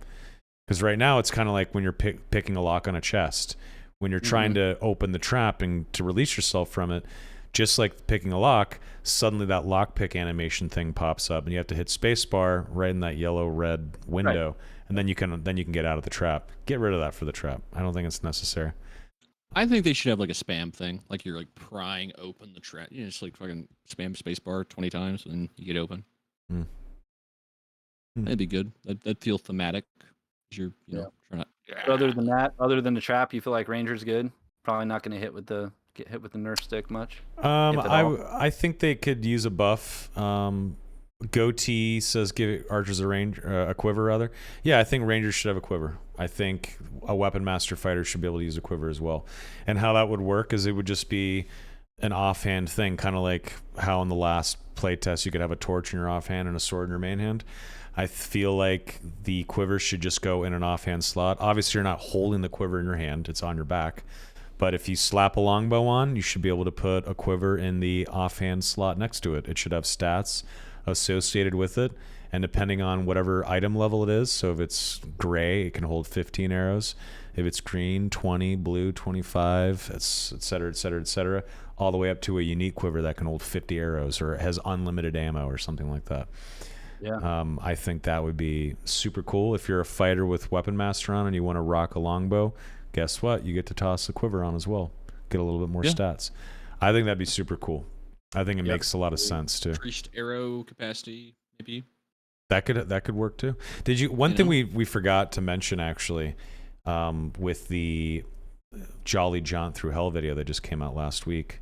Because right now it's kind of like when you're picking a lock on a chest. When you're trying to open the trap and to release yourself from it, just like picking a lock, suddenly that lockpick animation thing pops up, and you have to hit spacebar right in that yellow-red window, and then you can get out of the trap. Get rid of that for the trap. I don't think it's necessary. I think they should have like a spam thing, like you're like prying open the trap. You just like fucking spam spacebar 20 times, and then you get open. That'd be good. That'd feel thematic. You're trying to. Other than that, other than the trap, you feel like Rangers good? Probably not going to get hit with the nerf stick much. If at all. I think they could use a buff. Goatee says give archers a quiver rather. Yeah, I think Rangers should have a quiver. I think a weapon master fighter should be able to use a quiver as well. And how that would work is it would just be an offhand thing, kind of like how in the last playtest you could have a torch in your offhand and a sword in your main hand. I feel like the quiver should just go in an offhand slot. Obviously, you're not holding the quiver in your hand. It's on your back. But if you slap a longbow on, you should be able to put a quiver in the offhand slot next to it. It should have stats associated with it. And depending on whatever item level it is, so if it's gray, it can hold 15 arrows. If it's green, 20, blue, 25, et cetera, et cetera, et cetera, all the way up to a unique quiver that can hold 50 arrows or it has unlimited ammo or something like that. Yeah. I think that would be super cool. If you're a fighter with Weapon Master on and you want to rock a longbow, guess what? You get to toss a quiver on as well. Get a little bit more stats. I think that'd be super cool. I think it makes a lot of sense too. Increased arrow capacity, maybe. That could work too. Did you? One thing we forgot to mention actually, with the Jolly Jaunt Through Hell video that just came out last week,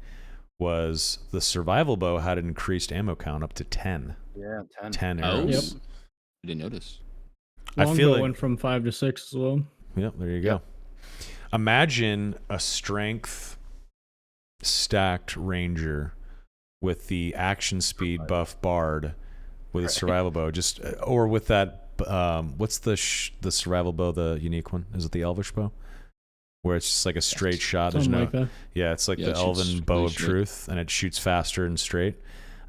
was the survival bow had an increased ammo count up to 10. Yeah, 10. 10 Oh, arrows. Yep. I didn't notice. I feel Longbow like went from 5 to 6 as well. Yep, there you go. Imagine a strength stacked ranger with the action speed buff bard with a survival bow, just or with that what's the survival bow, the unique one? Is it the elvish bow? where it's just like a straight shot. There's Something no, like that. yeah, it's like Yeah, the it shoots Elven Bow really of straight. Truth, and it shoots faster and straight.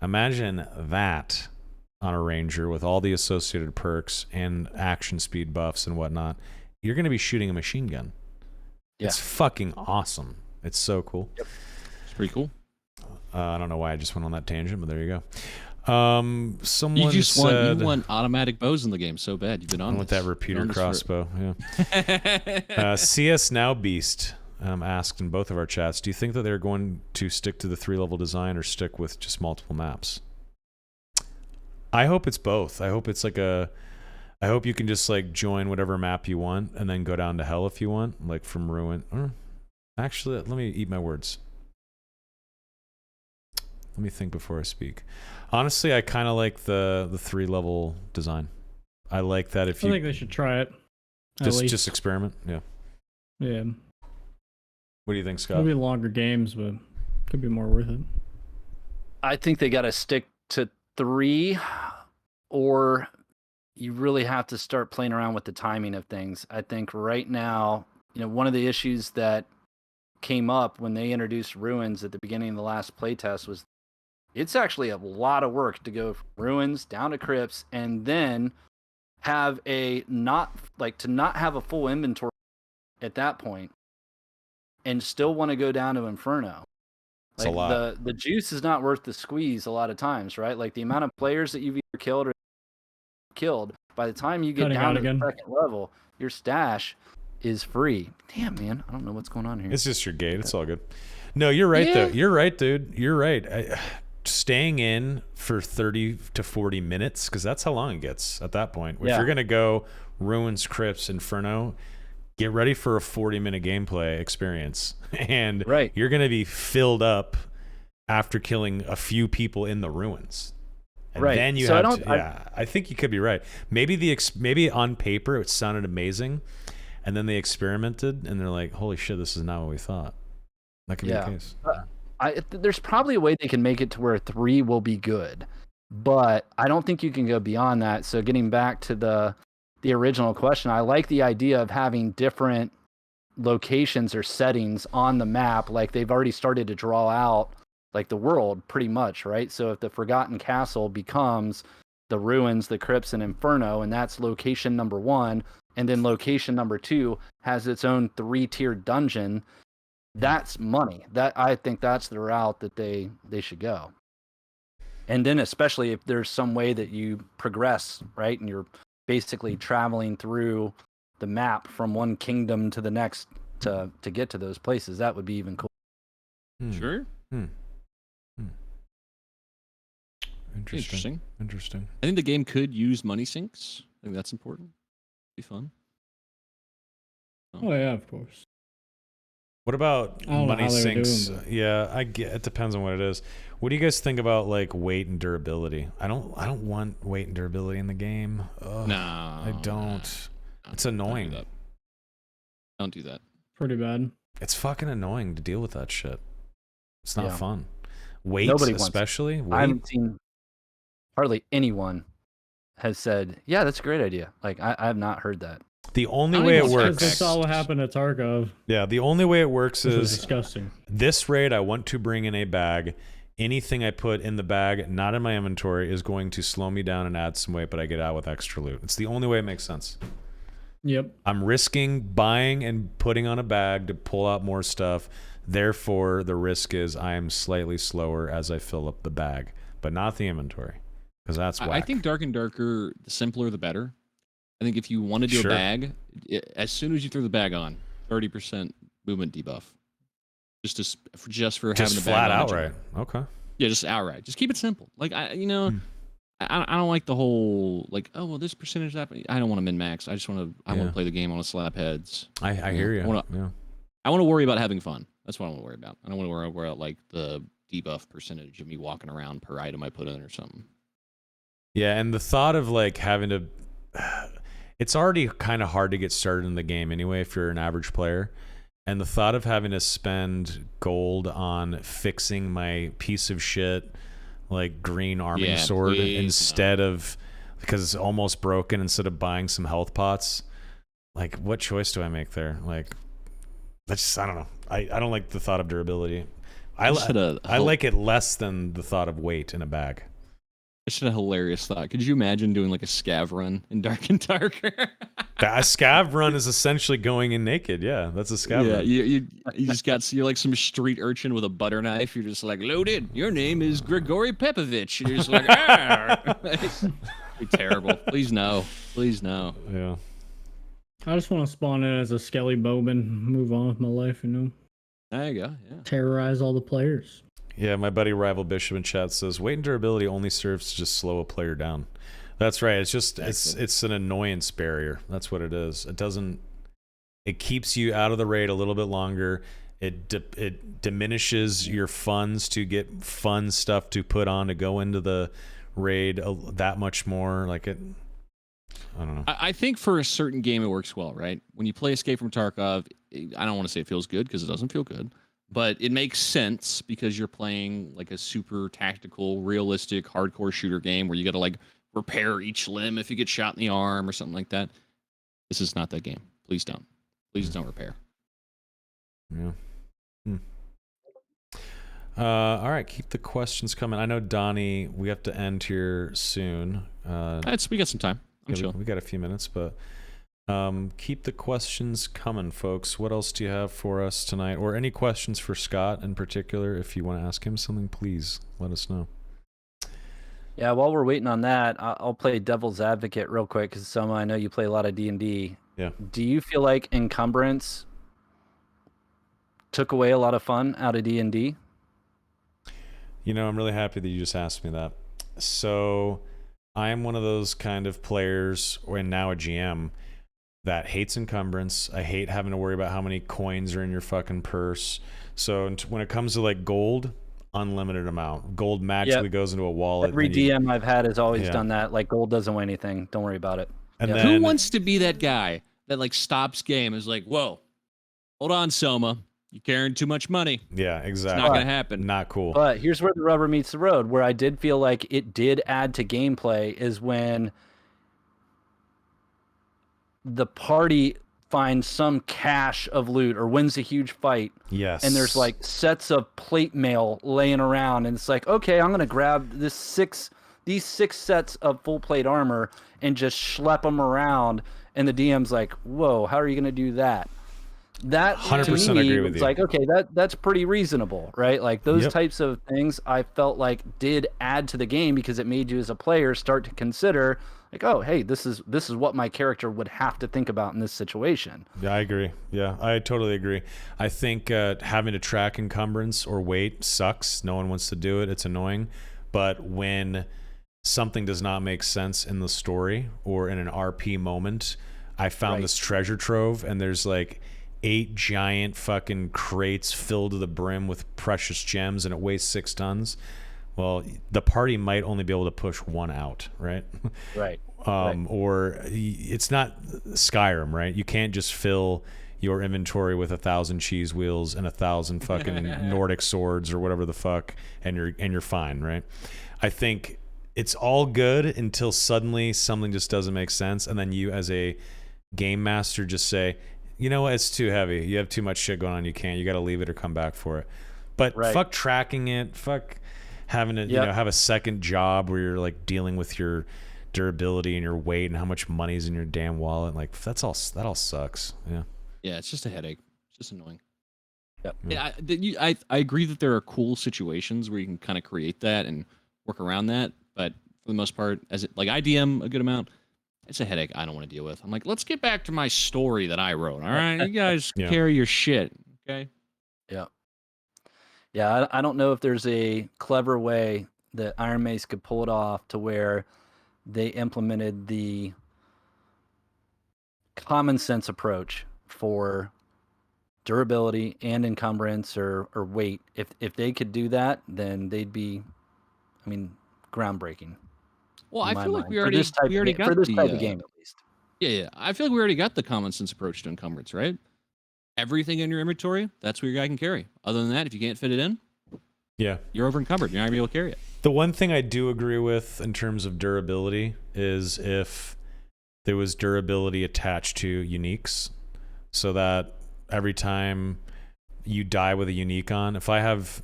Imagine that on a Ranger with all the associated perks and action speed buffs and whatnot. You're going to be shooting a machine gun. Yeah. It's fucking awesome. It's so cool. Yep. It's pretty cool. I don't know why I just went on that tangent, but there you go. Someone You just said, want automatic bows in the game so bad. You've been I on want this. that repeater You've been on this crossbow. Yeah. CS Now Beast asked in both of our chats, do you think that they're going to stick to the 3-level design or stick with just multiple maps? I hope it's both. I hope it's like I hope you can just like join whatever map you want and then go down to hell if you want, like from Ruin. Actually, let me eat my words. Let me think before I speak. Honestly, I kind of like the 3-level design. I like that if I you think they should try it. At least. just experiment. Yeah. Yeah. What do you think, Scott? Maybe longer games, but could be more worth it. I think they got to stick to 3, or you really have to start playing around with the timing of things. I think right now, one of the issues that came up when they introduced Ruins at the beginning of the last playtest was it's actually a lot of work to go from Ruins down to Crypts and then have not have a full inventory at that point and still want to go down to Inferno. It's a lot. The juice is not worth the squeeze a lot of times, right? Like the amount of players that you've either killed or killed, by the time you get Cutting down out to again. the second level, your stash is free. Damn, man, I don't know what's going on here. It's just your gate. It's all good. No, you're right, though. You're right, dude. You're right. Staying in for 30 to 40 minutes, because that's how long it gets at that point. If Yeah. you're going to go Ruins, Crypts, Inferno, get ready for a 40-minute gameplay experience. And Right. you're going to be filled up after killing a few people in the Ruins. And Right. then you So I think you could be right. Maybe on paper it sounded amazing, and then they experimented, and they're like, holy shit, this is not what we thought. That could be the case. There's probably a way they can make it to where 3 will be good, but I don't think you can go beyond that. So getting back to the original question, I like the idea of having different locations or settings on the map. Like they've already started to draw out like the world pretty much, right? So if the Forgotten Castle becomes the Ruins, the Crypts, and Inferno, and that's location number 1, and then location number 2 has its own 3-tiered dungeon, that's money. I think that's the route that they should go. And then especially if there's some way that you progress, right? And you're basically traveling through the map from one kingdom to the next to get to those places, that would be even cool. Sure. Interesting. I think the game could use money sinks. I think that's important. Be fun. Oh yeah, of course. What about I don't know money how they were sinks? doing, but- Yeah, I get. It depends on what it is. What do you guys think about like weight and durability? I don't want weight and durability in the game. Ugh, No, I don't. It's annoying. Don't do that. Pretty bad. It's fucking annoying to deal with that shit. It's not Yeah. fun. Weight, Nobody wants it. especially. I Weight. haven't seen hardly anyone has said, yeah, that's a great idea. Like I have not heard that. The only I way it think it's works. That's all what happened at Tarkov. Yeah, the only way it works This was is disgusting. this raid. I want to bring in a bag. Anything I put in the bag, not in my inventory, is going to slow me down and add some weight, but I get out with extra loot. It's the only way it makes sense. Yep. I'm risking buying and putting on a bag to pull out more stuff. Therefore, the risk is I am slightly slower as I fill up the bag, but not the inventory, because that's whack. I think Dark and Darker, the simpler the better. I think if you want to do Sure. a bag, as soon as you throw the bag on, 30% movement debuff. Just for having the bag flat on. outright. Okay. Yeah, just outright. Just keep it simple. Like I don't like the whole like, oh well, this percentage that I don't want to min max. I just want to Yeah. play the game on a slap heads. I hear you. I want to worry about having fun. That's what I want to worry about. I don't want to worry about like the debuff percentage of me walking around per item I put in or something. Yeah, and the thought of like having to, it's already kind of hard to get started in the game anyway if you're an average player. And the thought of having to spend gold on fixing my piece of shit, like green arming sword, instead of, because it's almost broken, instead of buying some health pots. Like, what choice do I make there? Like, I don't know. I don't like the thought of durability. I I like it less than the thought of weight in a bag. I just had a hilarious thought. Could you imagine doing like a scav run in Dark and Darker? A scav run is essentially going in naked. Yeah, that's a scav run. you just got, you're like some street urchin with a butter knife. You're just like, loaded. Your name is Grigory Pepovich. You're just like, ah. Be terrible. Please no. Please no. Yeah. I just want to spawn in as a Skelly Bowman, move on with my life, you know. There you go. Yeah. Terrorize all the players. Yeah, my buddy Rival Bishop in chat says weight and durability only serves to just slow a player down. That's right. It's just it's an annoyance barrier. That's what it is. It keeps you out of the raid a little bit longer. It diminishes your funds to get fun stuff to put on to go into the raid that much more. Like it, I don't know. I think for a certain game it works well, right? When you play Escape from Tarkov, I don't want to say it feels good because it doesn't feel good, but it makes sense because you're playing like a super tactical, realistic, hardcore shooter game where you got to like repair each limb if you get shot in the arm or something like that. This is not that game. Please don't. Please don't repair. Yeah. All right, keep the questions coming. I know Donnie, we have to end here soon. We got some time. I'm chill. We got a few minutes, but keep the questions coming, folks. What else do you have for us tonight? Or any questions for Scott in particular? If you want to ask him something, please let us know. Yeah, while we're waiting on that, I'll play devil's advocate real quick because Soma, I know you play a lot of D&D. Yeah. Do you feel like encumbrance took away a lot of fun out of D&D? You know, I'm really happy that you just asked me that. So I am one of those kind of players, and now a GM, that hates encumbrance. I hate having to worry about how many coins are in your fucking purse. So when it comes to like gold, unlimited amount. Gold magically goes into a wallet. Every DM I've had has always done that. Like, gold doesn't weigh anything. Don't worry about it. And then, who wants to be that guy that like stops game is like, whoa, hold on, Soma. You're carrying too much money. Yeah, exactly. It's not going to happen. Not cool. But here's where the rubber meets the road, where I did feel like it did add to gameplay is when the party finds some cache of loot or wins a huge fight. Yes. And there's like sets of plate mail laying around, and it's like, okay, I'm gonna grab these six sets of full plate armor and just schlep them around. And the DM's like, whoa, how are you gonna do that? That 100% to me, agree with it's you. like, okay, that's pretty reasonable, right? Like those types of things I felt like did add to the game because it made you as a player start to consider like, oh, hey, this is what my character would have to think about in this situation. Yeah, I agree. Yeah, I totally agree. I think having to track encumbrance or weight sucks. No one wants to do it. It's annoying. But when something does not make sense in the story or in an RP moment, I found this treasure trove, and there's like 8 giant fucking crates filled to the brim with precious gems, and it weighs 6 tons. Well, the party might only be able to push 1 out, right? Right. Or it's not Skyrim, right? You can't just fill your inventory with 1,000 cheese wheels and 1,000 fucking Nordic swords or whatever the fuck, and you're fine, right? I think it's all good until suddenly something just doesn't make sense, and then you as a game master just say, you know what, it's too heavy. You have too much shit going on. You got to leave it or come back for it. But fuck tracking it. Fuck having to you know, have a second job where you're like dealing with your durability and your weight and how much money's in your damn wallet. Like that all sucks. Yeah. Yeah, it's just a headache. It's just annoying. Yep. Yeah, I agree that there are cool situations where you can kind of create that and work around that, but for the most part, like I DM a good amount, it's a headache I don't want to deal with. I'm like, let's get back to my story that I wrote. All right, you guys carry your shit, okay? Yeah. Yeah, I don't know if there's a clever way that Iron Mace could pull it off to where they implemented the common sense approach for durability and encumbrance or weight. If they could do that, then they'd be, I mean, groundbreaking. Well, I feel like we for already this type of game at least. Yeah. I feel like we already got the common sense approach to encumbrance, right? Everything in your inventory, that's what your guy can carry. Other than that, if you can't fit it in, you're over encumbered. You're not gonna be able to carry it. The one thing I do agree with in terms of durability is if there was durability attached to uniques, so that every time you die with a unique on. If I have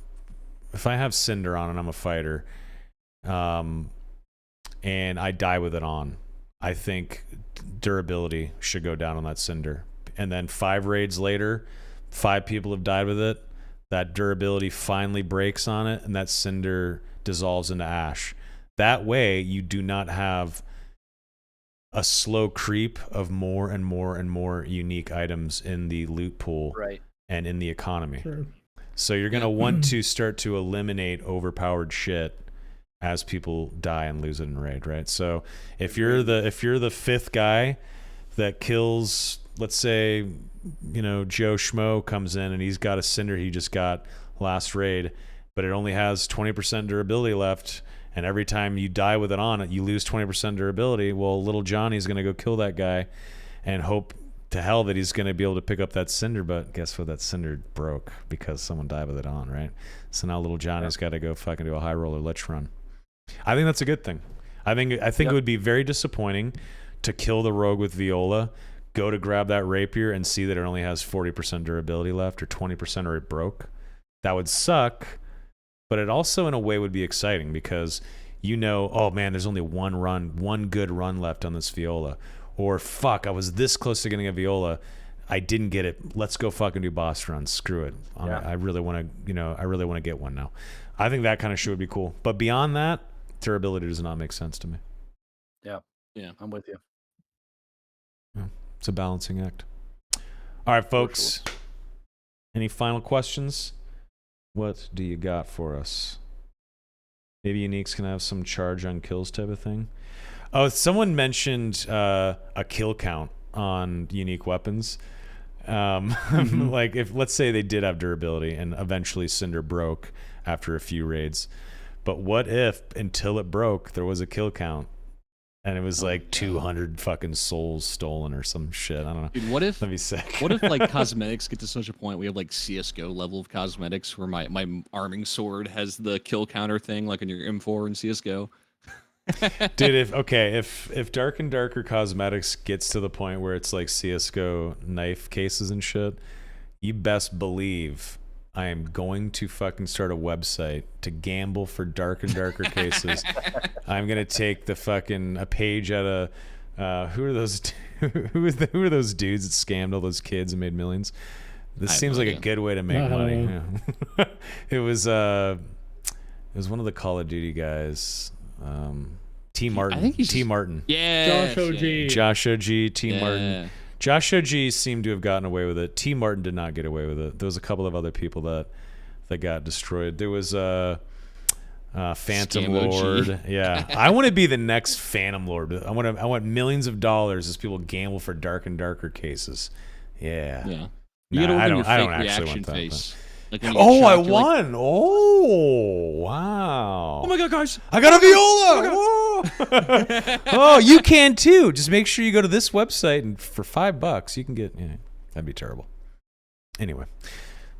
Cinder on and I'm a fighter, and I die with it on, I think durability should go down on that Cinder. And then 5 raids later, 5 people have died with it. That durability finally breaks on it, and that Cinder dissolves into ash. That way, you do not have a slow creep of more and more and more unique items in the loot pool and in the economy. Sure. So you're going to want to start to eliminate overpowered shit as people die and lose it in raid, right? So if you're the 5th guy that kills, let's say, Joe Schmo comes in and he's got a Cinder he just got last raid, but it only has 20% durability left, and every time you die with it on it, you lose 20% durability. Well, little Johnny's going to go kill that guy and hope to hell that he's going to be able to pick up that Cinder, but guess what? That Cinder broke because someone died with it on, right? So now little Johnny's got to go fucking do a high roller lich run. I think that's a good thing. I think it would be very disappointing to kill the rogue with Viola, go to grab that rapier and see that it only has 40% durability left or 20% or it broke. That would suck, but it also in a way would be exciting because oh man, there's only one good run left on this Viola. Or fuck, I was this close to getting a Viola. I didn't get it. Let's go fucking do boss runs. Screw it. I really want to get one now. I think that kind of shit would be cool. But beyond that, durability does not make sense to me. Yeah, I'm with you. Yeah, it's a balancing act. All right, folks. Sure. Any final questions? What do you got for us? Maybe Unique's can have some charge on kills type of thing. Oh, someone mentioned a kill count on unique weapons. Like if let's say they did have durability and eventually Cinder broke after a few raids, but what if until it broke there was a kill count and it was 200 fucking souls stolen or some shit? I don't know. Dude, what if that'd be sick? What if like cosmetics get to such a point we have like CS:GO level of cosmetics where my arming sword has the kill counter thing like in your M4 in CS:GO? Dude, if Dark and Darker cosmetics gets to the point where it's like CS:GO knife cases and shit, you best believe I am going to fucking start a website to gamble for Dark and Darker cases. I'm gonna take a page out of who are those dudes that scammed all those kids and made millions? This seems like a good way to make money. Yeah. It was one of the Call of Duty guys. T Martin. T Martin. Yeah. Josh OG. T Martin. Josh OG seemed to have gotten away with it. T Martin did not get away with it. There was a couple of other people that got destroyed. There was Phantom Lord. Yeah. I want to be the next Phantom Lord. I want millions of dollars as people gamble for Dark and Darker cases. Yeah. Yeah. You I don't actually actually want that. Face. Like I won! Oh, wow. Oh my god, guys. I got a Viola! Oh, you can too. Just make sure you go to this website and for $5 you can get, that'd be terrible. Anyway,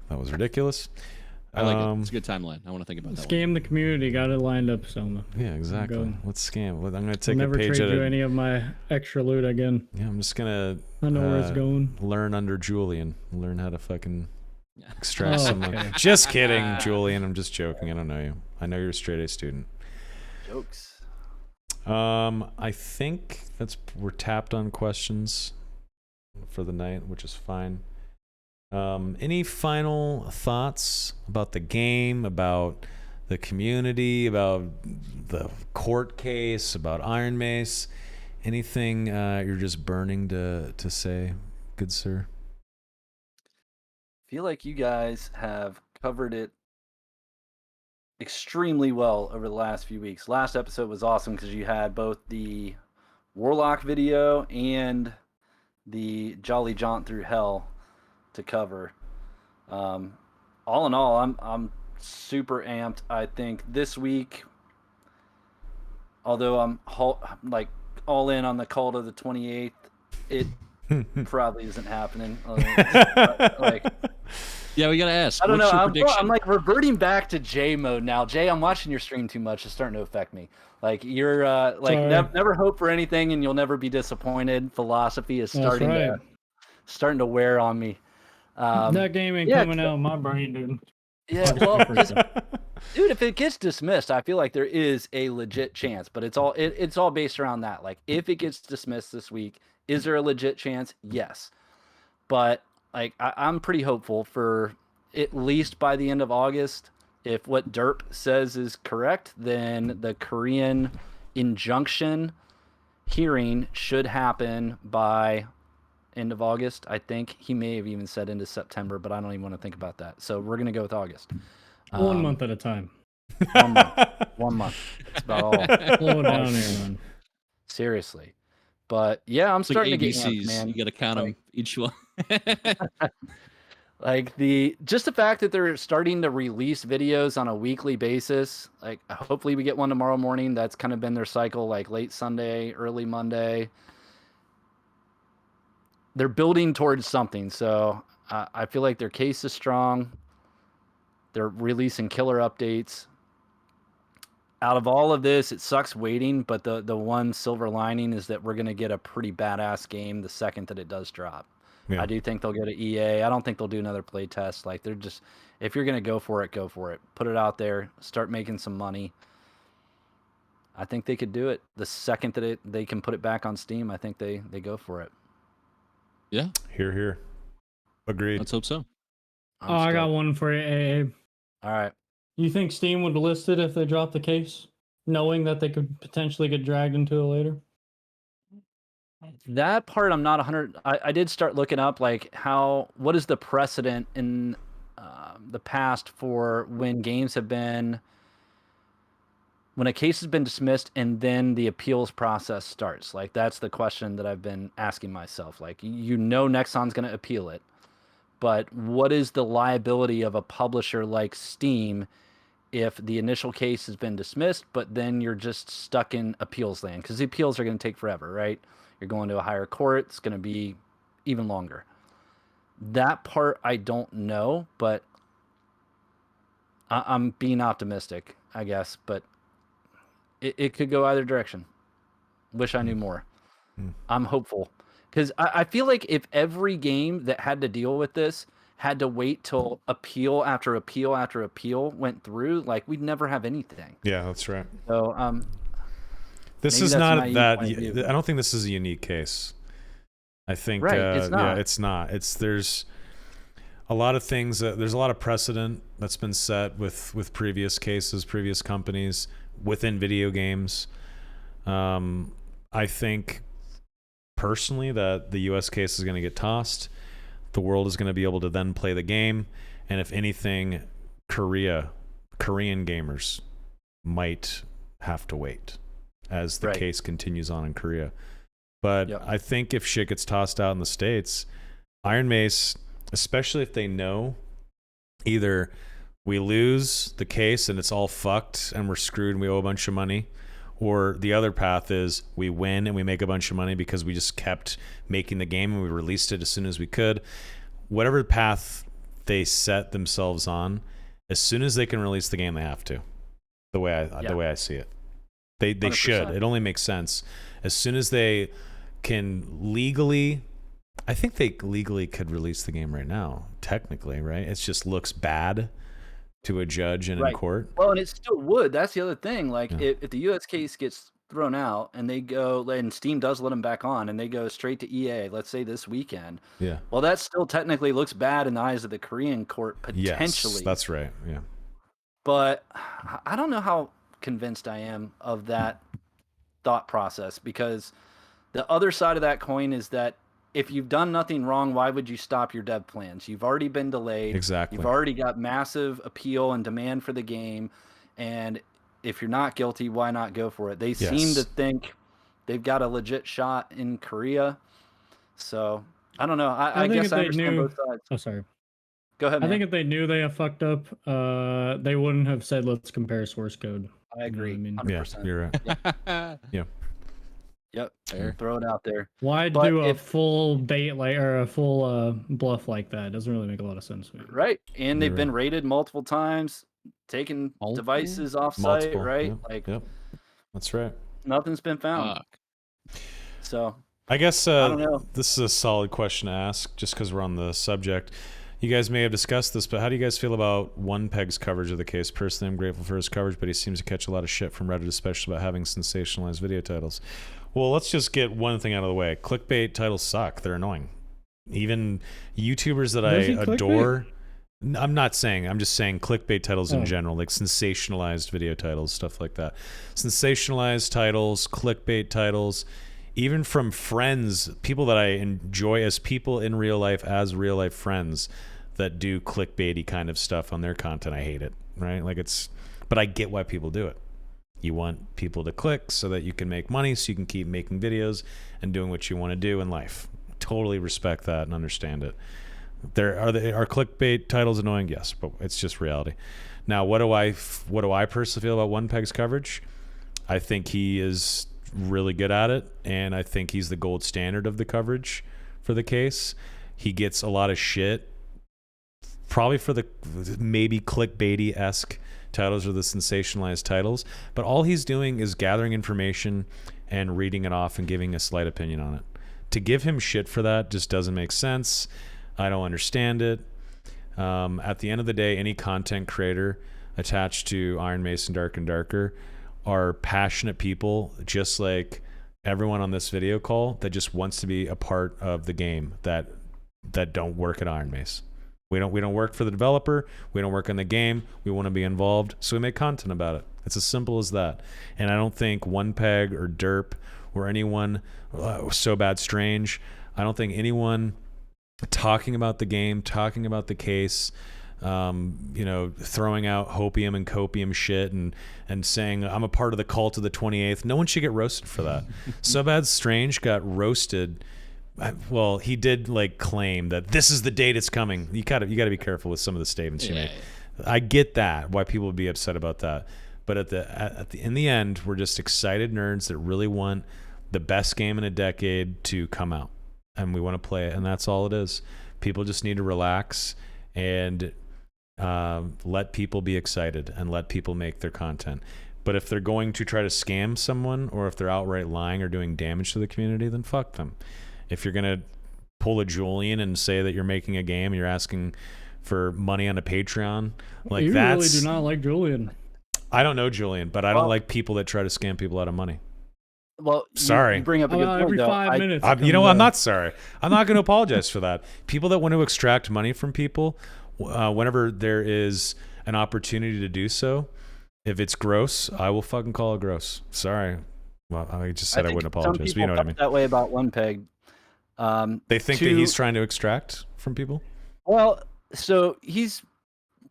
that was ridiculous. I like it. It's a good timeline. I want to think about that. Scam the community. Got it lined up, Soma. Yeah, exactly. Let's scam. I'm going to take I'll never a page trade out you of any of my extra loot again. Yeah, I'm just going I know where it's going. Learn under Julian. Learn how to fucking extract some money. Just kidding, Julian. I'm just joking. I don't know you. I know you're a straight A student. Jokes. I think we're tapped on questions for the night, which is fine. Any final thoughts about the game, about the community, about the court case, about Iron Mace? Anything you're just burning to say, good sir? I feel like you guys have covered it extremely well over the last few weeks. Last episode was awesome because you had both the Warlock video and the Jolly Jaunt Through Hell to cover. All in all, I'm super amped. I think this week, although I'm like all in on the call to the 28th, it probably isn't happening. Yeah, we gotta ask. I don't What's know. your prediction? I'm like reverting back to Jay mode now. Jay, I'm watching your stream too much. It's starting to affect me. Like you're never hope for anything and you'll never be disappointed. Philosophy is starting to wear on me. That game ain't yeah, coming out in my brain, dude. Yeah, well, 'cause, dude, if it gets dismissed, I feel like there is a legit chance, but it's all based around that. Like, if it gets dismissed this week, is there a legit chance? Yes, but like I'm pretty hopeful for at least by the end of August. If what Derp says is correct, then the Korean injunction hearing should happen by end of August. I think he may have even said into September, but I don't even want to think about that. So we're gonna go with August. 1 month at a time. 1 month. 1 month. That's about all. Slow it down here, man. Seriously. But yeah, I'm It's like starting to get ABCs. amped, man. You got to count them each one. Like just the fact that they're starting to release videos on a weekly basis. Like hopefully we get one tomorrow morning. That's kind of been their cycle, like late Sunday, early Monday. They're building towards something. So I feel like their case is strong. They're releasing killer updates. Out of all of this, it sucks waiting, but the one silver lining is that we're going to get a pretty badass game the second that it does drop. Yeah. I do think they'll go to EA. I don't think they'll do another play test. Like, they're just, if you're going to go for it, go for it. Put it out there. Start making some money. I think they could do it. The second that they can put it back on Steam, I think they go for it. Yeah. Here. Agreed. Let's hope so. Oh, I got one for you, AA. All right. You think Steam would list it if they dropped the case, knowing that they could potentially get dragged into it later? That part I'm not 100. I did start looking up like what is the precedent in the past for when a case has been dismissed and then the appeals process starts. Like, that's the question that I've been asking myself. Like, Nexon's going to appeal it, but what is the liability of a publisher like Steam if the initial case has been dismissed, but then you're just stuck in appeals land? Because the appeals are going to take forever, right? You're going to a higher court. It's going to be even longer. That part I don't know, but I'm being optimistic, I guess. But it could go either direction. Wish I knew more. I'm hopeful. Because I feel like if every game that had to deal with this had to wait till appeal after appeal after appeal went through, like, we'd never have anything. Yeah, that's right. So this maybe is that's not naive that. point of view. I don't think this is a unique case. I think Right, it's not. Yeah, it's not. There's a lot of things. There's a lot of precedent that's been set with previous cases, previous companies within video games. I think personally that the U.S. case is going to get tossed. The world is going to be able to then play the game, and if anything, Korean gamers might have to wait as the case continues on in Korea. But Yep. I think if shit gets tossed out in the States, Iron Mace, especially if they know either we lose the case and it's all fucked and we're screwed and we owe a bunch of money, or the other path is we win and we make a bunch of money because we just kept making the game and we released it as soon as we could. Whatever path they set themselves on, as soon as they can release the game, they have to. The way I see it, they 100%. should. It only makes sense. As soon as they can legally, I think they legally could release the game right now. Technically, right? It just looks bad to a judge and in court. Well, and it still would. That's the other thing. Like, Yeah. if the U.S. case gets thrown out and they go, and Steam does let them back on, and they go straight to EA, let's say this weekend. Yeah. Well, that still technically looks bad in the eyes of the Korean court, potentially. Yes, that's right. Yeah. But I don't know how convinced I am of that thought process, because the other side of that coin is that if you've done nothing wrong, why would you stop your dev plans? You've already been delayed. Exactly. You've already got massive appeal and demand for the game. And if you're not guilty, why not go for it? They seem to think they've got a legit shot in Korea. So I don't know. I think guess if I they understand knew- both sides. Oh, sorry. Go ahead, I man. think if they knew they have fucked up, they wouldn't have said, let's compare source code. I agree. You know what I mean? 100%. Yeah, you're right. Yep. Fair. Throw it out there. Why But do a if- full bait or a full bluff like that? It doesn't really make a lot of sense to me. Right. And they've You're been raided multiple times, taking Multiple? devices off site, Multiple. right? Yep. Like, Yep. That's right. nothing's been found. Fuck. So I guess I don't know. this is a solid question to ask just because we're on the subject. You guys may have discussed this, but how do you guys feel about One Peg's coverage of the case? Personally, I'm grateful for his coverage, but he seems to catch a lot of shit from Reddit, especially about having sensationalized video titles. Well, let's just get one thing out of the way. Clickbait titles suck. They're annoying. Even YouTubers that I adore... I'm not saying, I'm just saying clickbait titles in general, like sensationalized video titles, stuff like that. Sensationalized titles, clickbait titles, even from friends, people that I enjoy as people in real life, as real life friends that do clickbaity kind of stuff on their content. I hate it, right? Like but I get why people do it. You want people to click so that you can make money, so you can keep making videos and doing what you want to do in life. Totally respect that and understand it. Are clickbait titles annoying? Yes, but it's just reality. Now, what do I personally feel about One Peg's coverage? I think he is really good at it, and I think he's the gold standard of the coverage for the case. He gets a lot of shit, probably for the maybe clickbaity-esque titles or the sensationalized titles, but all he's doing is gathering information and reading it off and giving a slight opinion on it. To give him shit for that just doesn't make sense. I don't understand it. At the end of the day, any content creator attached to Iron Mason Dark and Darker are passionate people, just like everyone on this video call, that just wants to be a part of the game, that don't work at Iron Mace. We don't work for the developer. We don't work in the game. We want to be involved, so we make content about it. It's as simple as that. And I don't think One Peg or Derp or anyone, So Bad Strange, I don't think anyone talking about the game, talking about the case, throwing out hopium and copium shit and saying I'm a part of the cult of the 28th. No one should get roasted for that. So Bad Strange got roasted. Well, he did claim that this is the date it's coming. You gotta be careful with some of the statements you make. I get that, why people would be upset about that, but in the end, we're just excited nerds that really want the best game in a decade to come out. And we want to play it, and that's all it is. People just need to relax and let people be excited and let people make their content. But if they're going to try to scam someone, or if they're outright lying or doing damage to the community, then fuck them. If you're going to pull a Julian and say that you're making a game and you're asking for money on a Patreon, you really do not like Julian. I don't know Julian, but I don't like people that try to scam people out of money. Well, sorry. You bring up a good point, every though. 5 minutes. I'm not sorry. I'm not going to apologize for that. People that want to extract money from people, whenever there is an opportunity to do so, if it's gross, I will fucking call it gross. Sorry. Well, I just said I wouldn't apologize, but you know what I mean. That way about One Peg. They think that he's trying to extract from people? Well, so he's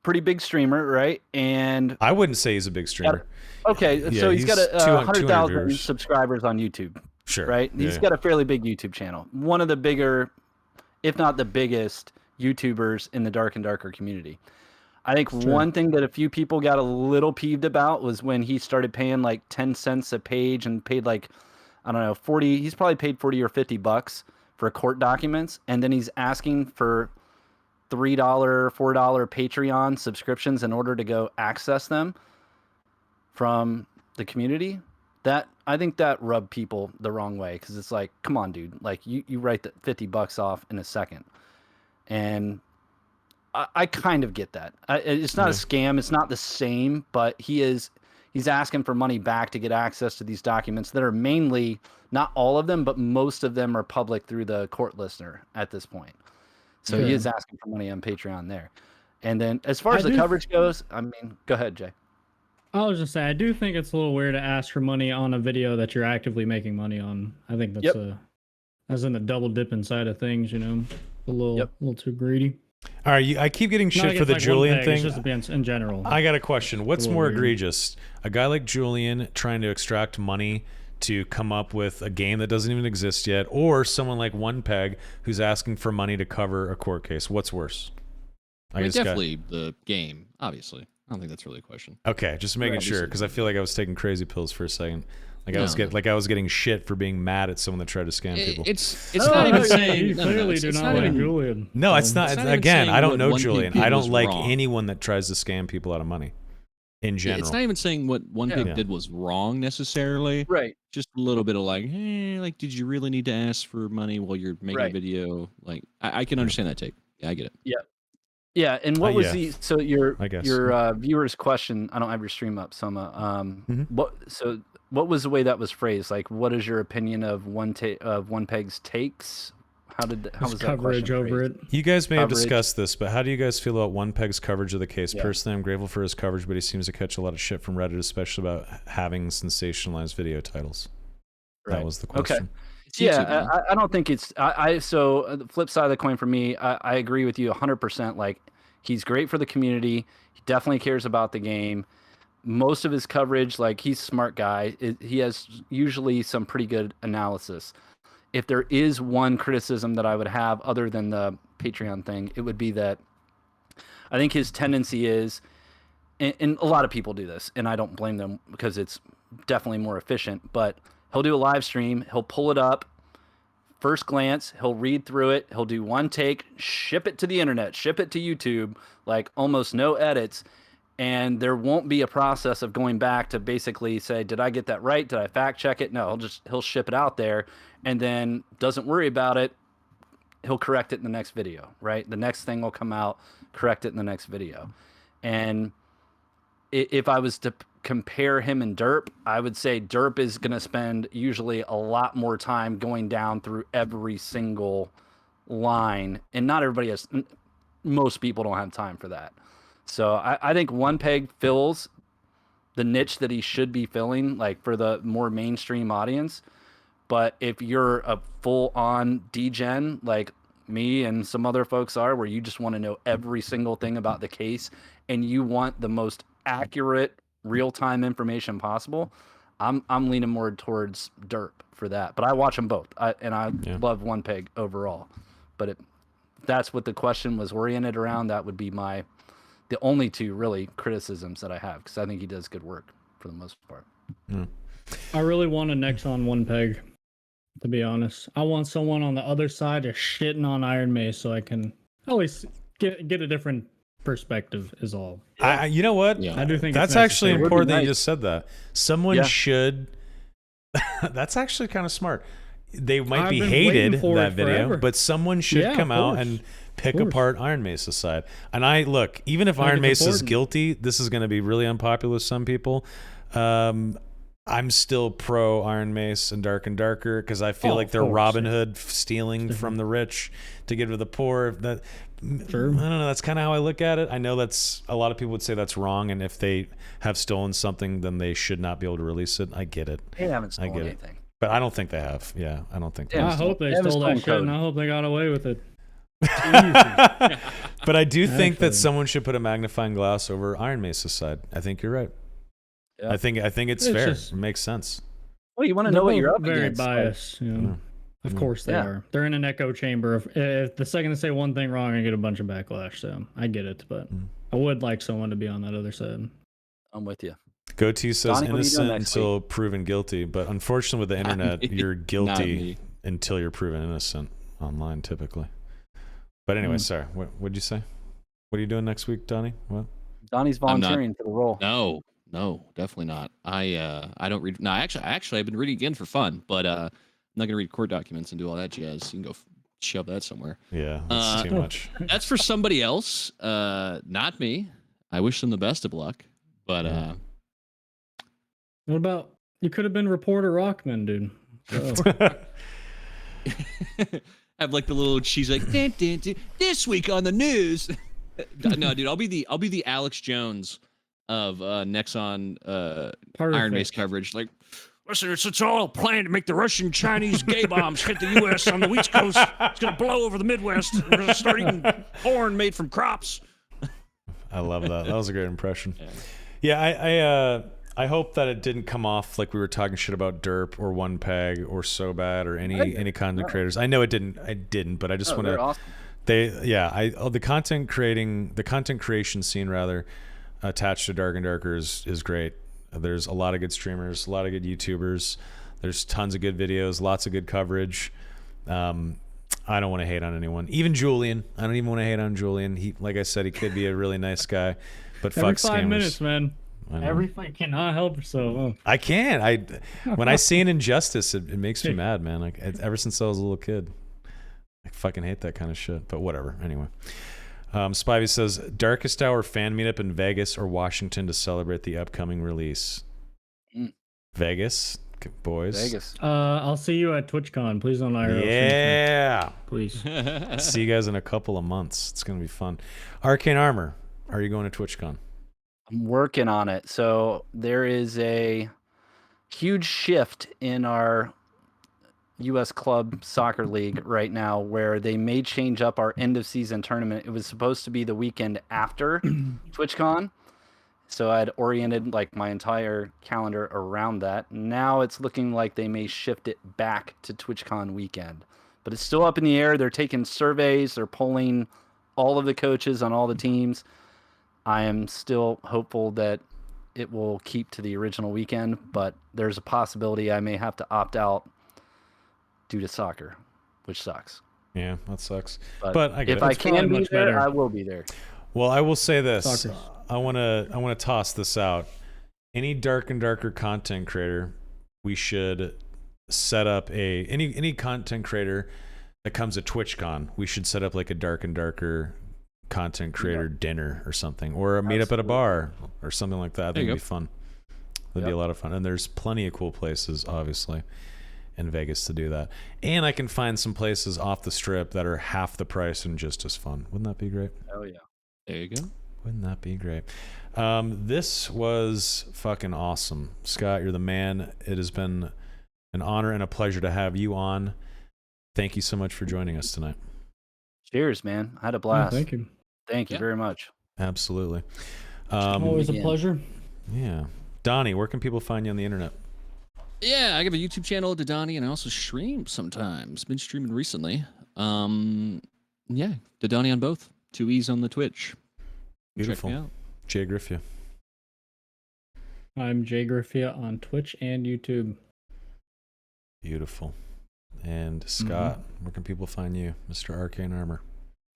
pretty big streamer, right? And I wouldn't say he's a big streamer. Okay, so he's got 100,000 subscribers on YouTube. Sure. Right? He's got a fairly big YouTube channel. One of the bigger, if not the biggest, YouTubers in the Dark and Darker community. I think one thing that a few people got a little peeved about was when he started paying 10 cents a page and paid I don't know, 40, he's probably paid 40 or $50 for court documents, and then he's asking for $3, $4 Patreon subscriptions in order to go access them from the community. That I think that rubbed people the wrong way, because it's come on, dude, you write the $50 off in a second. And I kind of get that. It's not a scam, it's not the same, but he's asking for money back to get access to these documents that are mainly, not all of them, but most of them are public through the court listener at this point. So he is asking for money on Patreon there. And then as far as the coverage goes, I mean, go ahead, Jay. I was just saying, I do think it's a little weird to ask for money on a video that you're actively making money on. I think that's as in the double dipping side of things, a little too greedy. All right, I keep getting shit for the Julian thing. It's just in general. I got a question. What's more egregious? A guy like Julian trying to extract money to come up with a game that doesn't even exist yet, or someone like One Peg who's asking for money to cover a court case? What's worse? Definitely the game, obviously. I don't think that's really a question. Okay, just making sure, because I feel like I was taking crazy pills for a second. I was getting shit for being mad at someone that tried to scam people. It's not even saying you clearly do not like Julian. No, it's not. Again, I don't know Julian. I don't like wrong. Anyone that tries to scam people out of money. In general, it's not even saying what One Pig did was wrong necessarily. Right. Just a little bit of hey, did you really need to ask for money while you're making a video? I can understand that take. Yeah, I get it. Yeah. Yeah, and what was yeah. so your I guess. viewer's question? I don't have your stream up, Soma. Mhm. What was the way that was phrased? Like, what is your opinion of One Peg's takes? How His was that coverage question over phrased? it. You guys may have Coverage. discussed this, but how do you guys feel about One Peg's coverage of the case? Yeah. Personally, I'm grateful for his coverage, but he seems to catch a lot of shit from Reddit, especially about having sensationalized video titles. That Right. was the Okay. question. It's YouTube, man. I don't think it's so the flip side of the coin for me, I agree with you 100%. Like, he's great for the community. He definitely cares about the game. Most of his coverage, like, he's a smart guy. He has usually some pretty good analysis. If there is one criticism that I would have other than the Patreon thing, it would be that I think his tendency is, and a lot of people do this, and I don't blame them because it's definitely more efficient, but he'll do a live stream, he'll pull it up, first glance, he'll read through it, he'll do one take, ship it to the internet, ship it to YouTube, like almost no edits, and there won't be a process of going back to basically say, did I get that right? Did I fact check it? No, he'll ship it out there and then doesn't worry about it. He'll correct it in the next video, right? The next thing will come out, correct it in the next video. And if I was to compare him and Derp, I would say Derp is going to spend usually a lot more time going down through every single line. And not everybody has, most people don't have time for that. So I think One Peg fills the niche that he should be filling, like for the more mainstream audience. But if you're a full-on degen, like me and some other folks are, where you just want to know every single thing about the case and you want the most accurate real-time information possible, I'm leaning more towards Derp for that. But I watch them both, I love One Peg overall. But if that's what the question was oriented around, that would be the only two really criticisms that I have, because I think he does good work for the most part. I really want a next on One Peg, to be honest. I want someone on the other side of shitting on Iron Mace so I can at least get a different perspective is all. You know what? Yeah. I do think That's it's actually necessary. important that nice. you just said that. Someone Yeah. should. That's actually kind of smart. They might I've be been hated waiting for that it video, forever. but someone should Yeah, come of out course. and pick course. apart Iron Mace's side. And I look, even if I think Iron it's Mace is important. guilty, this is going to be really unpopular with some people. I'm still pro Iron Mace and Darker because I feel Oh, like of they're course, Robin yeah. Hood stealing from the rich to give to the poor. That Sure. I don't know. That's kind of how I look at it. I know that's a lot of people would say that's wrong, and if they have stolen something, then they should not be able to release it. I get it, They haven't I stolen get it. anything. but I don't think they have. Yeah, I don't think. They Yeah, I have. hope they Evan stole that Stone shit, code. and I hope they got away with it. But I do think that Actually. someone should put a magnifying glass over Iron Mace's side. I think you're right. Yeah. I think it's It's fair. just- It makes sense. Well, you want to They're know what both you're up very against. like, biased. You know? Of course they Yeah. are. They're in an echo chamber. If the second they say one thing wrong, I get a bunch of backlash. So I get it, but I would like someone to be on that other side. I'm with you. Goatee says Donnie, what are you doing innocent next until proven guilty, but unfortunately with the internet, you're Not guilty me. until you're proven innocent online, typically. But anyway, sorry. What'd you say? What are you doing next week, Donnie? What? Donnie's I'm not- volunteering for the role. No, definitely not. I don't read. No, actually, I've been reading again for fun, but I'm not gonna read court documents and do all that jazz. You can go shove that somewhere. Yeah, that's too much. That's for somebody else, not me. I wish them the best of luck, but What about you? Could have been reporter Rockman, dude. Oh. have like the little cheese like "Dun, dun, dun, this week on the news." No, dude, I'll be the Alex Jones of Nexon Iron Mace Perfect. coverage. Like, listen, it's all a plan to make the Russian Chinese gay bombs hit the U.S. on the West Coast. It's gonna blow over the Midwest. We're gonna start eating corn made from crops. I love that. That was a great impression. Yeah, I hope that it didn't come off like we were talking shit about Derp or One Peg or So Bad or any content creators. I know it didn't. I didn't, but I just want They're to. awesome. The content creation scene rather attached to Dark and Darker is great. There's a lot of good streamers, a lot of good YouTubers. There's tons of good videos, lots of good coverage. I don't want to hate on anyone, even Julian. I don't even want to hate on Julian. He, like I said, he could be a really nice guy, but Every fuck 5 scammers. minutes, man. I know. Every fight cannot help yourself. Oh. I can't. When I see an injustice, it makes me mad, man. Like ever since I was a little kid, I fucking hate that kind of shit. But whatever. Anyway, Spivey says, Darkest Hour fan meetup in Vegas or Washington to celebrate the upcoming release. Vegas, boys. Vegas. I'll see you at TwitchCon. Please don't IRL stream me. Yeah. Please. See you guys in a couple of months. It's going to be fun. Arcane Armor, are you going to TwitchCon? I'm working on it. So there is a huge shift in our U.S. Club Soccer League right now where they may change up our end of season tournament. It was supposed to be the weekend after TwitchCon. So I'd oriented like my entire calendar around that. Now it's looking like they may shift it back to TwitchCon weekend. But it's still up in the air. They're taking surveys. They're polling all of the coaches on all the teams. I am still hopeful that it will keep to the original weekend, but there's a possibility I may have to opt out due to soccer, which sucks. Yeah, that sucks. But I get if it. I It's probably can be much there, better. I will be there. Well, I will say this. Soccer's- I want to toss this out. Any Dark and Darker content creator, we should set up any content creator that comes to TwitchCon, we should set up like a Dark and Darker content creator dinner or something, or a meetup at a bar or something like that. I think it'd be fun. That'd be a lot of fun. And there's plenty of cool places, obviously, in Vegas to do that. And I can find some places off the strip that are half the price and just as fun. Wouldn't that be great? Oh yeah. There you go. Wouldn't that be great? This was fucking awesome. Scott, you're the man. It has been an honor and a pleasure to have you on. Thank you so much for joining us tonight. Cheers, man. I had a Oh, blast. thank you. Thank you very much. Absolutely. Always a again. pleasure. Yeah. Donnie, where can people find you on the internet? Yeah, I have a YouTube channel, DuhDonnie, and I also stream sometimes. Been streaming recently. Yeah, DuhDonnie on both. 2 E's on the Twitch. Beautiful. Check me out. JayGriffyuh. I'm JayGriffyuh on Twitch and YouTube. Beautiful. And Scott, where can people find you, Mr. Arcane Armor?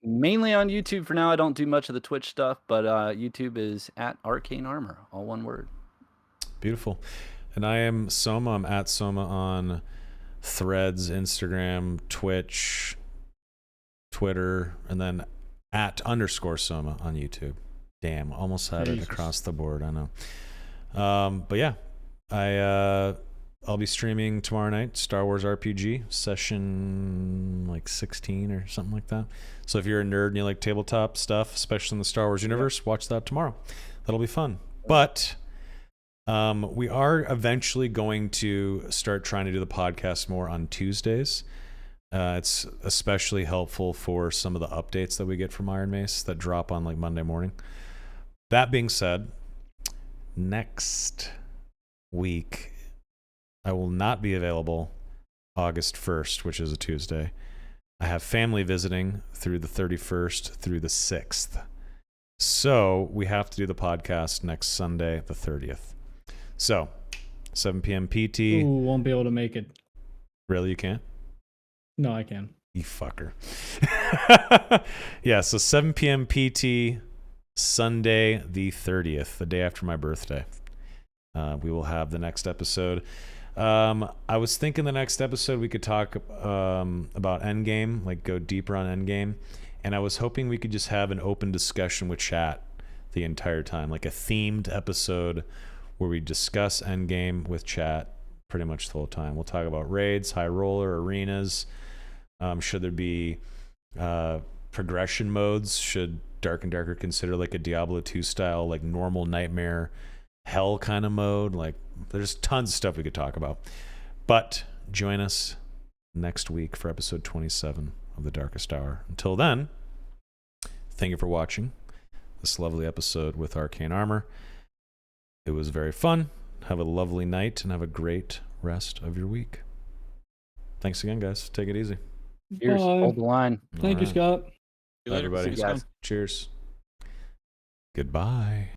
Mainly on YouTube for now. I don't do much of the Twitch stuff, but YouTube is at Arcane Armor, all one word. Beautiful. And I am Soma. I'm at Soma on Threads, Instagram, Twitch, Twitter, and then at _Soma on YouTube. Damn, almost had it across the board. I know. But yeah, I'll be streaming tomorrow night, Star Wars RPG session like 16 or something like that. So if you're a nerd and you like tabletop stuff, especially in the Star Wars universe, watch that tomorrow. That'll be fun. But we are eventually going to start trying to do the podcast more on Tuesdays. It's especially helpful for some of the updates that we get from Iron Mace that drop on like Monday morning. That being said, next week I will not be available August 1st, which is a Tuesday. I have family visiting through the 31st through the 6th. So we have to do the podcast next Sunday, the 30th. So 7 p.m. PT. Ooh, won't be able to make it. Really, you can't? No, I can. You fucker. Yeah, so 7 p.m. PT, Sunday the 30th, the day after my birthday. We will have the next episode. I was thinking the next episode we could talk about Endgame, like go deeper on Endgame. And I was hoping we could just have an open discussion with chat the entire time, like a themed episode where we discuss Endgame with chat pretty much the whole time. We'll talk about raids, high roller, arenas. Should there be progression modes? Should Dark and Darker consider like a Diablo 2 style, like normal nightmare hell kind of mode? Like there's tons of stuff we could talk about. But join us next week for episode 27 of The Darkest Hour. Until then, thank you for watching this lovely episode with Arcane Armor. It was very fun. Have a lovely night and have a great rest of your week. Thanks again, guys. Take it easy. Cheers. Bye. Hold the line. Thank you, Scott. See you later. Everybody. See you guys. Cheers. Goodbye.